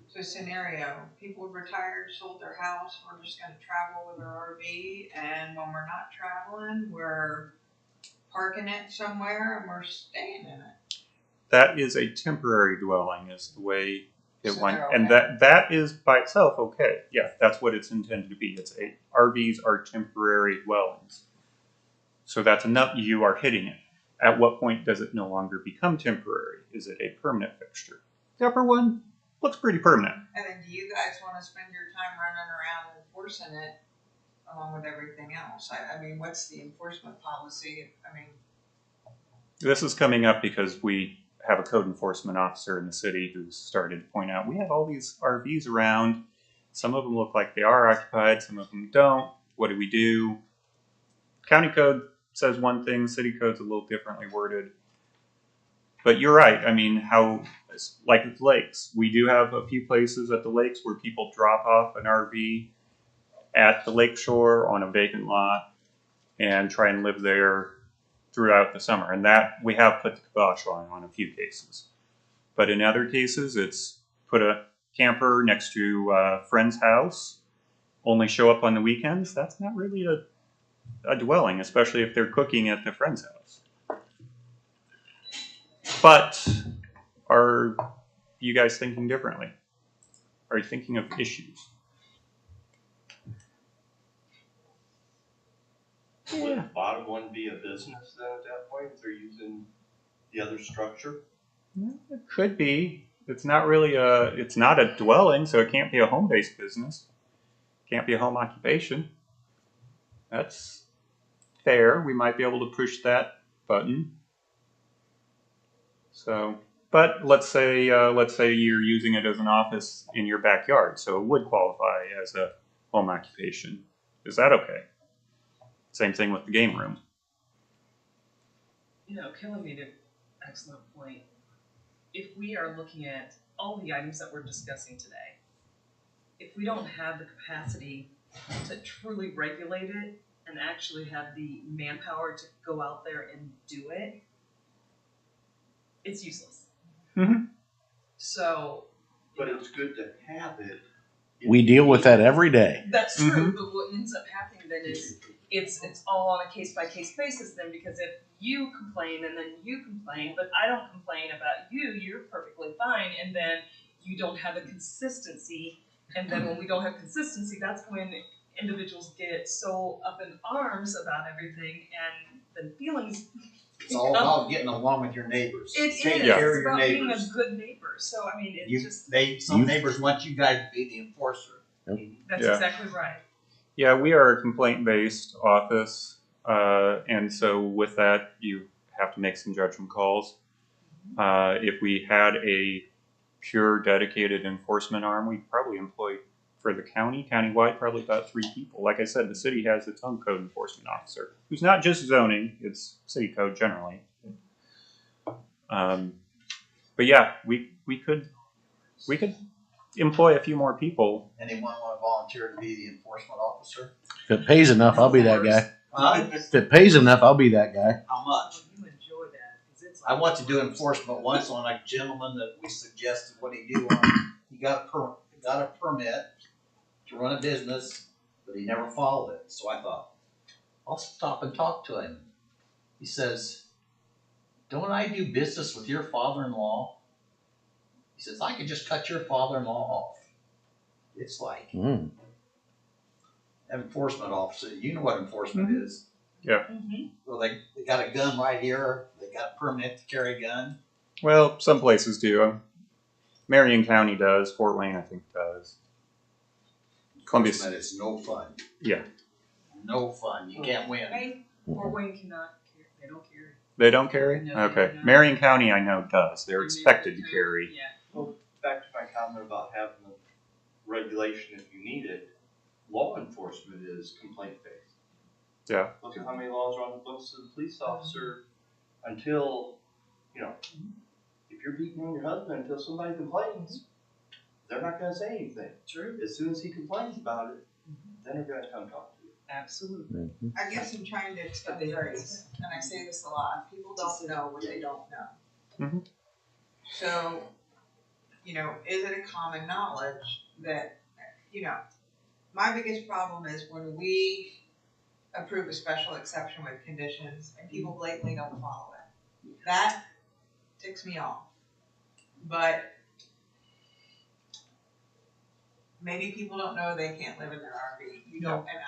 so scenario, people retired, sold their house, we're just gonna travel with our RV, and when we're not traveling, we're parking it somewhere and we're staying in it? That is a temporary dwelling, is the way it So went, they're and okay. that is by itself okay. Yeah, that's what it's intended to be. RVs are temporary dwellings, so that's enough. You are hitting it. At what point does it no longer become temporary? Is it a permanent fixture? The upper one looks pretty permanent. And then do you guys wanna spend your time running around enforcing it along with everything else? I mean, what's the enforcement policy? I mean, This is coming up because we have a code enforcement officer in the city who's started to point out we have all these RVs around. Some of them look like they are occupied, some of them don't. What do we do? County code says one thing, city code's a little differently worded. But you're right. I mean, like with lakes, we do have a few places at the lakes where people drop off an RV at the lake shore on a vacant lot and try and live there throughout the summer, and that we have put the kibosh on a few cases. But in other cases, it's put a camper next to a friend's house, only show up on the weekends. That's not really a dwelling, especially if they're cooking at the friend's house. But are you guys thinking differently? Are you thinking of issues? Would the bottom one be a business then at that point if they're using the other structure? It could be. It's not a dwelling, so it can't be a home-based business. Can't be a home occupation. That's fair. We might be able to push that button. So, but let's say you're using it as an office in your backyard, so it would qualify as a home occupation. Is that okay? Same thing with the game room. You know, Kelly made an excellent point. If we are looking at all the items that we're discussing today, if we don't have the capacity to truly regulate it and actually have the manpower to go out there and do it, it's useless. Mm-hmm. So, But it's good to have it. We deal with that every day. that's true, Mhm. but what ends up happening then is it's all on a case-by-case basis then, because if you complain and then you complain, but I don't complain about you, you're perfectly fine, and then you don't have a consistency, and then when we don't have consistency, that's when individuals get so up in arms about everything, and then feelings It's all about getting along with your neighbors. it is, Take it's care of your about being a neighbors. good neighbor, so I mean, Some neighbors want you guys to be the enforcer. that's Yeah. exactly right. Yeah, we are a complaint-based office, and so with that, you have to make some judgment calls. If we had a pure, dedicated enforcement arm, we'd probably employ, for the countywide, probably about 3 people. Like I said, the city has its own code enforcement officer, who's not just zoning, it's city code generally. But yeah, we could employ a few more people. Anyone want to volunteer to be the enforcement officer? If it pays enough, I'll be that guy. If it pays enough, I'll be that guy. How much? You enjoy that, 'cause it's I like- went to do enforcement once on a gentleman that we suggested what he do on, he got a permit to run a business, but he never followed it, so I thought, I'll stop and talk to him. He says, don't I do business with your father-in-law? He says, I could just cut your father-in-law off. It's like, enforcement officer, you know what enforcement is. Yeah. Well, they got a gun right here, they got a permit to carry a gun. Well, some places do. Marion County does. Fort Wayne, I think, does. Columbia. Enforcement is no fun. Yeah. No fun, you can't win. Fort Wayne cannot carry, they don't carry. They don't carry? No, Okay. no. Marion County, I know, does. They're expected to carry. Yeah. Well, back to my comment about having the regulation if you need it, law enforcement is complaint based. Yeah. Look at how many laws are on the books of the police officer until, you know, if you're beating on your husband until somebody complains, they're not gonna say anything. True. As soon as he complains about it, then they're gonna come talk to you. Absolutely. I guess I'm trying to extend this, and I say this a lot, people don't know what they don't know. Mhm. So, you know, is it a common knowledge that, you know, my biggest problem is when we approve a special exception with conditions and people blatantly don't follow it. That ticks me off. But maybe people don't know they can't live in their RV. You don't, and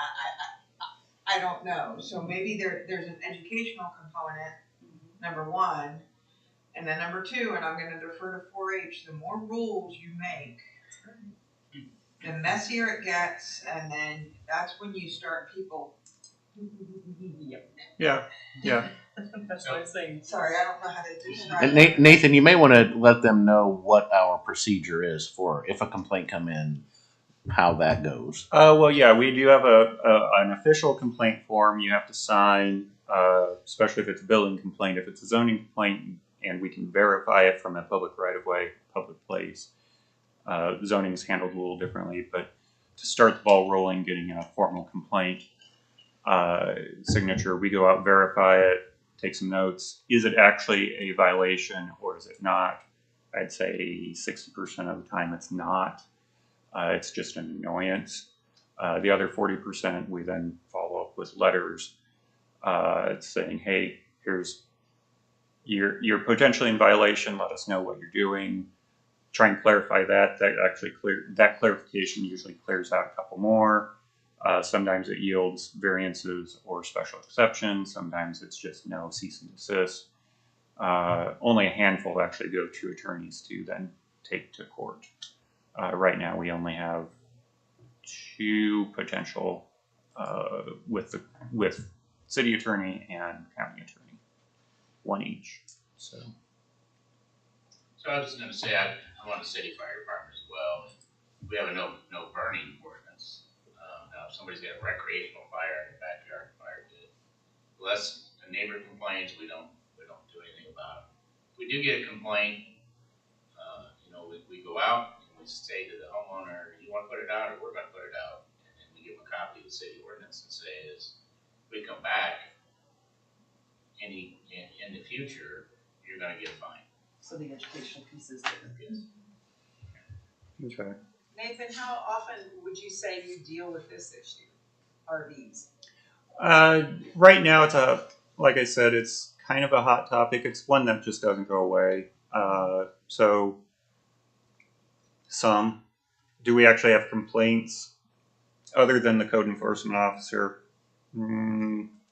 I don't know. So maybe there's an educational component, number one, and then number two, and I'm gonna defer to 4-H, the more rules you make, the messier it gets, and then that's when you start people. Yep. Yeah. Yeah. That's what I'm saying. Sorry, I don't know how to describe And it. Nathan, you may want to let them know what our procedure is for if a complaint come in, how that goes. Well, yeah, we do have an official complaint form you have to sign, especially if it's a building complaint. If it's a zoning complaint and we can verify it from a public right-of-way, public place, zoning is handled a little differently. But to start the ball rolling, getting a formal complaint signature, we go out, verify it, take some notes. Is it actually a violation or is it not? I'd say 60% of the time it's not. It's just an annoyance. The other 40%, we then follow up with letters saying, hey, you're potentially in violation. Let us know what you're doing. Try and clarify that. That clarification usually clears out a couple more. Sometimes it yields variances or special exceptions. Sometimes it's just no, cease and desist. Only a handful actually go to attorneys to then take to court. Right now, we only have 2 potential with city attorney and county attorney, 1 each. So I was just gonna say, I want a city fire department as well. We have a no burning ordinance. Now, if somebody's got a recreational fire in their backyard, fire pit, unless a neighbor complains, we don't do anything about it. If we do get a complaint, you know, we go out and we say to the homeowner, you wanna put it out or we're gonna put it out? And then we give them a copy of the city ordinance and say is, we come back, in the future, you're gonna get fined. So the educational piece is there. Yes. okay. Nathan, how often would you say you deal with this issue, RVs? Right now, like I said, it's kind of a hot topic. It's one that just doesn't go away. So, do we actually have complaints other than the code enforcement officer?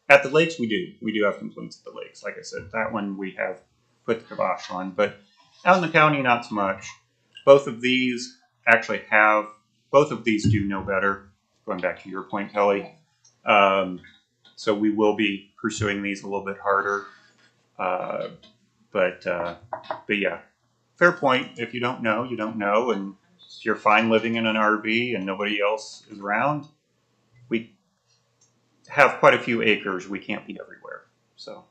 At the lakes, we do. We do have complaints at the lakes. Like I said, that one we have put the kibosh on. But out in the county, not so much. Both of these do know better. Going back to your point, Kelly. So we will be pursuing these a little bit harder. But yeah, fair point. If you don't know, you don't know. And if you're fine living in an RV and nobody else is around, we have quite a few acres. We can't be everywhere. So,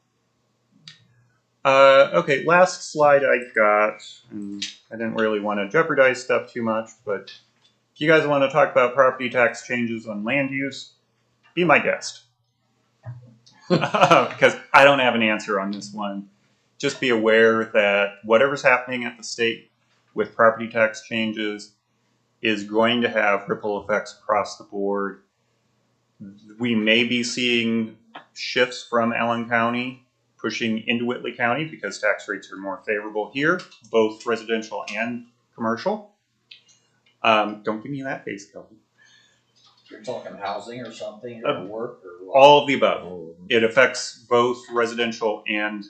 okay, last slide I got, and I didn't really want to jeopardize stuff too much, but if you guys want to talk about property tax changes on land use, be my guest. because I don't have an answer on this one. Just be aware that whatever's happening at the state with property tax changes is going to have ripple effects across the board. We may be seeing shifts from Allen County pushing into Whitley County because tax rates are more favorable here, both residential and commercial. Don't give me that face, Kelvin. You're talking housing or something, or work, or what? All of the above. It affects both residential and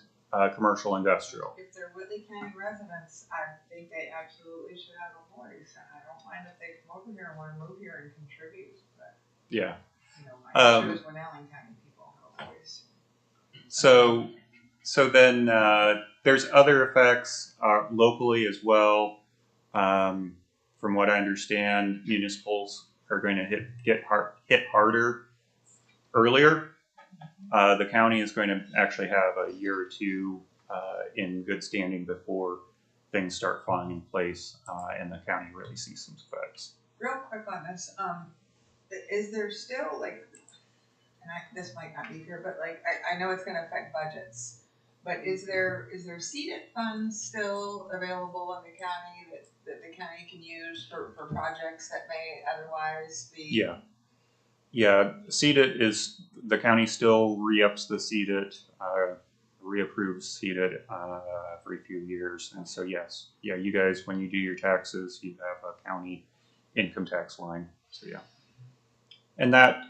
commercial industrial. If they're Whitley County residents, I think they absolutely should have a voice, and I don't mind if they come over here and wanna move here and contribute, but, Yeah. you know, my issue is when Allen County people have a voice. So then there's other effects locally as well. From what I understand, municipals are going to hit harder earlier. The county is going to actually have a year or two in good standing before things start falling in place and the county really sees some effects. Real quick on this, is there still like, and this might not be here, but like, I know it's gonna affect budgets, but is there seeded funds still available in the county that the county can use for projects that may otherwise be? Yeah, CEDAT is, the county still re-ups the CEDAT, reapproves CEDAT every few years. And so yes, you guys, when you do your taxes, you have a county income tax line, so yeah. And that,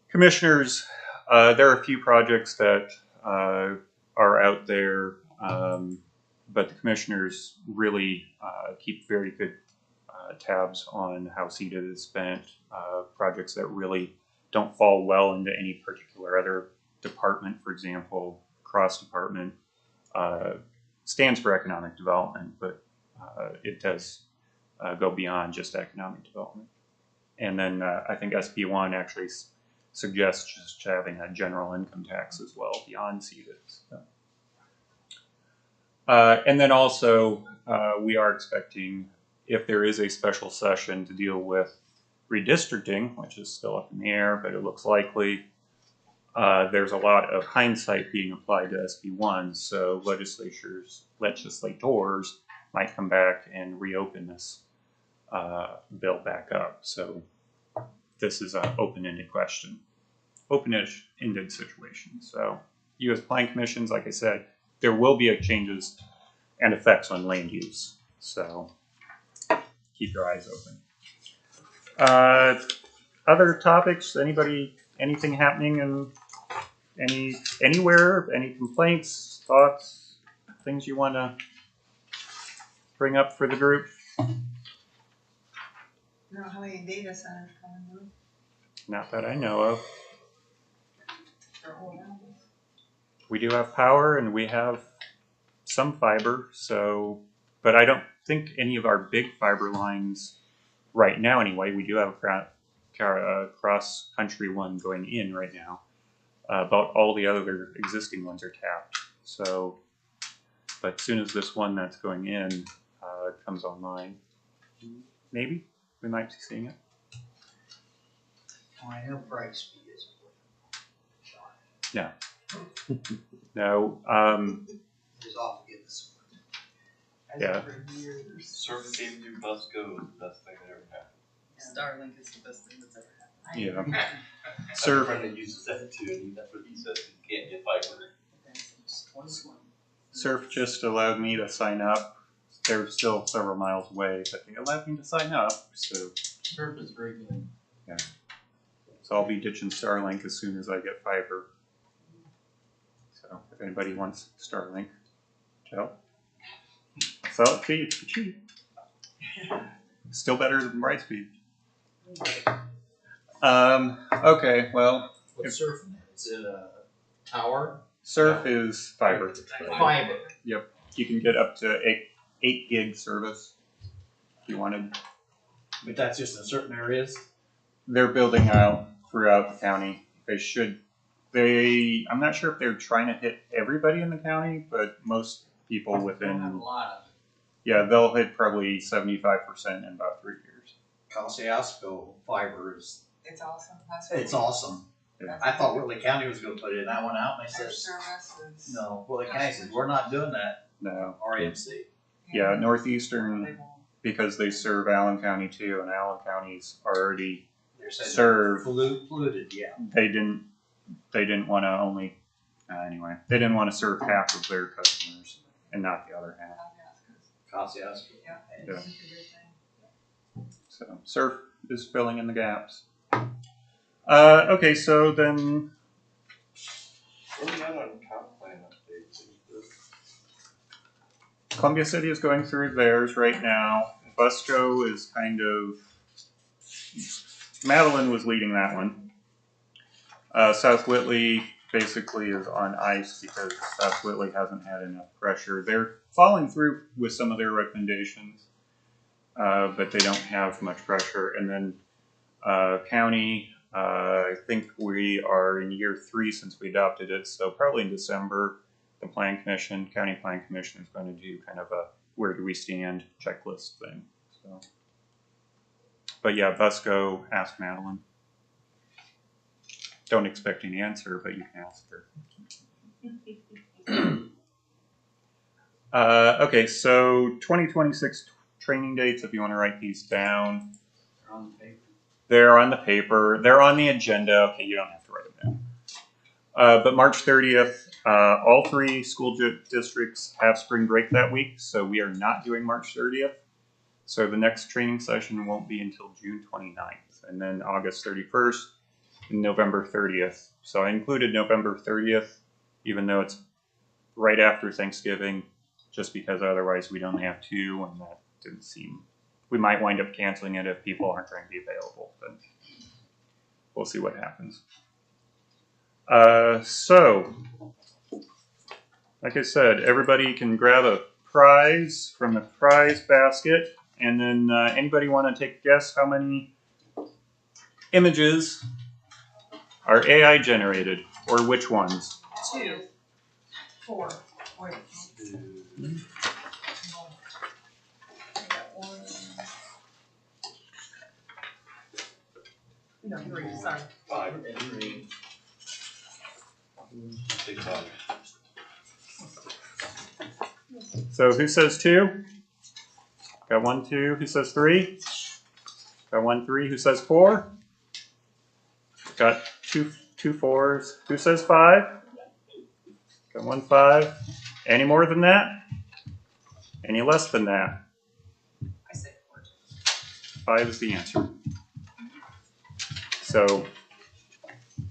commissioners, there are a few projects that are out there, but the commissioners really keep very good tabs on how CEDAT is spent, projects that really don't fall well into any particular other department. For example, cross department stands for economic development, but it does go beyond just economic development. And then I think SB1 actually suggests just having a general income tax as well beyond CEDAT. So. And then also we are expecting, if there is a special session to deal with redistricting, which is still up in the air, but it looks likely, there's a lot of hindsight being applied to SB1, so legislators might come back and reopen this bill back up. So this is an open-ended question, open-ended situation. So U.S. Planning Commissions, like I said, there will be changes and effects on land use. So keep your eyes open. Other topics? Anything happening in anywhere? Any complaints, thoughts, things you want to bring up for the group? You know how many data centers coming through? Not that I know of. For all that? We do have power and we have some fiber, so, but I don't think any of our big fiber lines right now anyway. We do have a cross-country one going in right now. About all the other existing ones are tapped. So, but as soon as this one that's going in comes online, maybe we might be seeing it. Oh, I know price speed is. Yeah. No. It is off to get this one. Yeah. Surf came through Busco is the best thing that ever happened. Starlink is the best thing that's ever happened. Yeah. I have a Surf. friend that uses that too, and that's what he says, he can't get fiber. Surf just allowed me to sign up. They're still several miles away, but they allowed me to sign up. So Surf is very good. yeah. So I'll be ditching Starlink as soon as I get fiber. So if anybody wants Starlink, tell. Sell it cheap, cheap. Still better than Brightspeed. Okay, well. What's surfing there? Is it a tower? Surf is fiber. Fiber. Yep. You can get up to 8 gig service if you wanted. But that's just in certain areas? They're building out throughout the county. I'm not sure if they're trying to hit everybody in the county, but most people within. A lot of it. Yeah, they'll hit probably 75% in about 3 years. Kosciuszko fiber is, It's awesome. it's awesome. I thought Whitley County was gonna put it in. I went out and I Their said, services. no, Whitley County said, we're not doing that. No. RMC. Yeah, They Northeastern, won't. because they serve Allen County too, and Allen County's already They're saying served. polluted, yeah. They didn't want to only, anyway, they didn't want to serve half of their customers and not the other half. Kosciuszko. Yeah. Yeah. That's a good thing. So surf is filling in the gaps. Okay, so then Where are we at on comp plan updates? Columbia City is going through theirs right now. Busco is kind of, Madeline was leading that one. South Whitley basically is on ice because South Whitley hasn't had enough pressure. They're following through with some of their recommendations, but they don't have much pressure. And then county, I think we are in year 3 since we adopted it, so probably in December, the County Plan Commission is going to do kind of a where do we stand checklist thing. So, but yeah, Busco, ask Madeline. Don't expect an answer, but you can ask her. Okay, so 2026 training dates, if you want to write these down. They're on the paper. They're on the paper. They're on the agenda. Okay, you don't have to write them down. But March 30th, all 3 school districts have spring break that week, so we are not doing March 30th. So the next training session won't be until June 29th, and then August 31st and November 30th. So I included November 30th, even though it's right after Thanksgiving, just because otherwise we'd only have 2, and that didn't seem... We might wind up canceling it if people aren't going to be available, but we'll see what happens. So, like I said, everybody can grab a prize from the prize basket, and then anybody want to take a guess how many images are AI generated, or which ones? 2, 4. Wait. No, 3, sorry. 5. 6 5. So who says 2? Got 1, 2. Who says 3? Got 1, 3. Who says 4? Got two 4s. Who says 5? Got 1 5. Any more than that? Any less than that? I say 4. 5 is the answer. So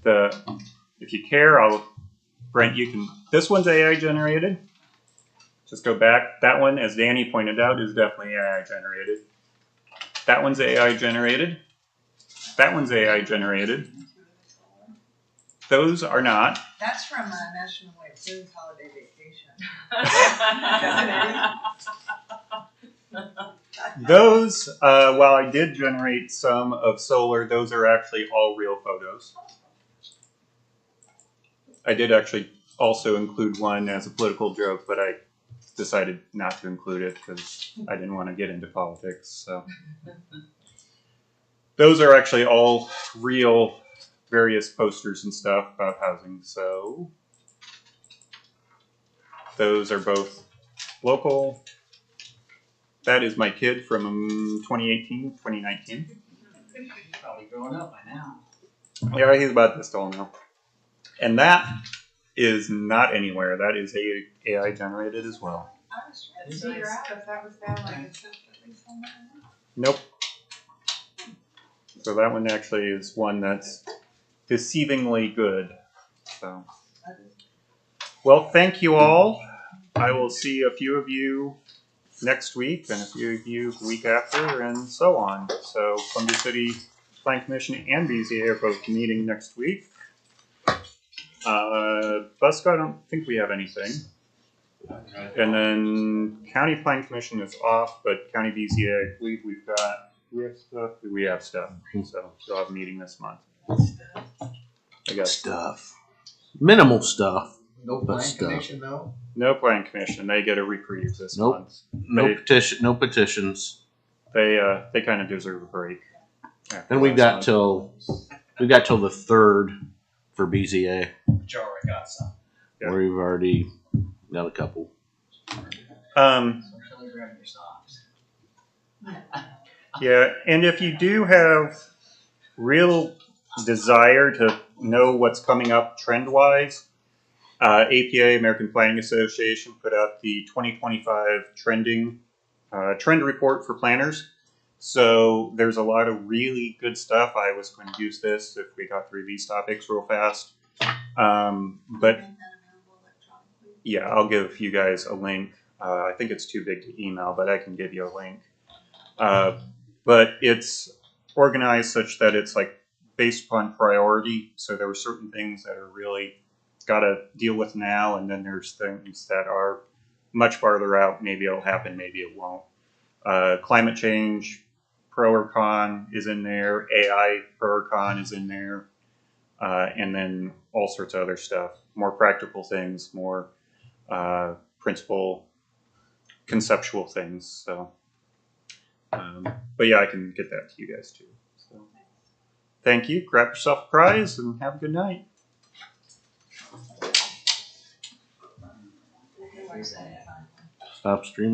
if you care, Brent, you can. This one's AI generated. Just go back. That one, as Danny pointed out, is definitely AI generated. That one's AI generated. That one's AI generated. Those are not. That's from National Lampoon's Holiday Vacation. Those, while I did generate some of solar, those are actually all real photos. I did actually also include one as a political joke, but I decided not to include it because I didn't want to get into politics. So those are actually all real various posters and stuff about housing. So those are both local. That is my kid from 2018, 2019. Probably growing up by now. Yeah, he's about this tall now. And that is not anywhere. That is AI generated as well. I was trying to figure out if that was down like consistently somewhere. Nope. So that one actually is one that's deceivingly good. So, well, thank you all. I will see a few of you next week and a few of you the week after and so on. So Columbia City Plan Commission and BZA are both meeting next week. Busco, I don't think we have anything. And then County Plan Commission is off, but County BZA, I believe we have stuff. We have stuff. So we'll have a meeting this month. I got Stuff. Minimal stuff. No But plan stuff. commission though? no Plan Commission. They get a reprieve this Nope. month. No petitions. They kind of deserve a break. And we've got till the 3rd for BZA. But you already got some. Yeah. We've already got a couple. Especially around your socks. Yeah, and if you do have real desire to know what's coming up trend-wise, APA, American Planning Association, put out the 2025 trend report for planners. So there's a lot of really good stuff. I was going to use this if we got through these topics real fast. But yeah, I'll give you guys a link. I think it's too big to email, but I can give you a link. But it's organized such that it's like based upon priority. So there are certain things that are really got to deal with now, and then there's things that are much farther out. Maybe it'll happen, maybe it won't. Climate change, pro or con is in there. AI, pro or con is in there. And then all sorts of other stuff. More practical things, more principle, conceptual things. So, but yeah, I can get that to you guys too. So, thank you. Grab yourself a prize and have a good night. Stop streaming.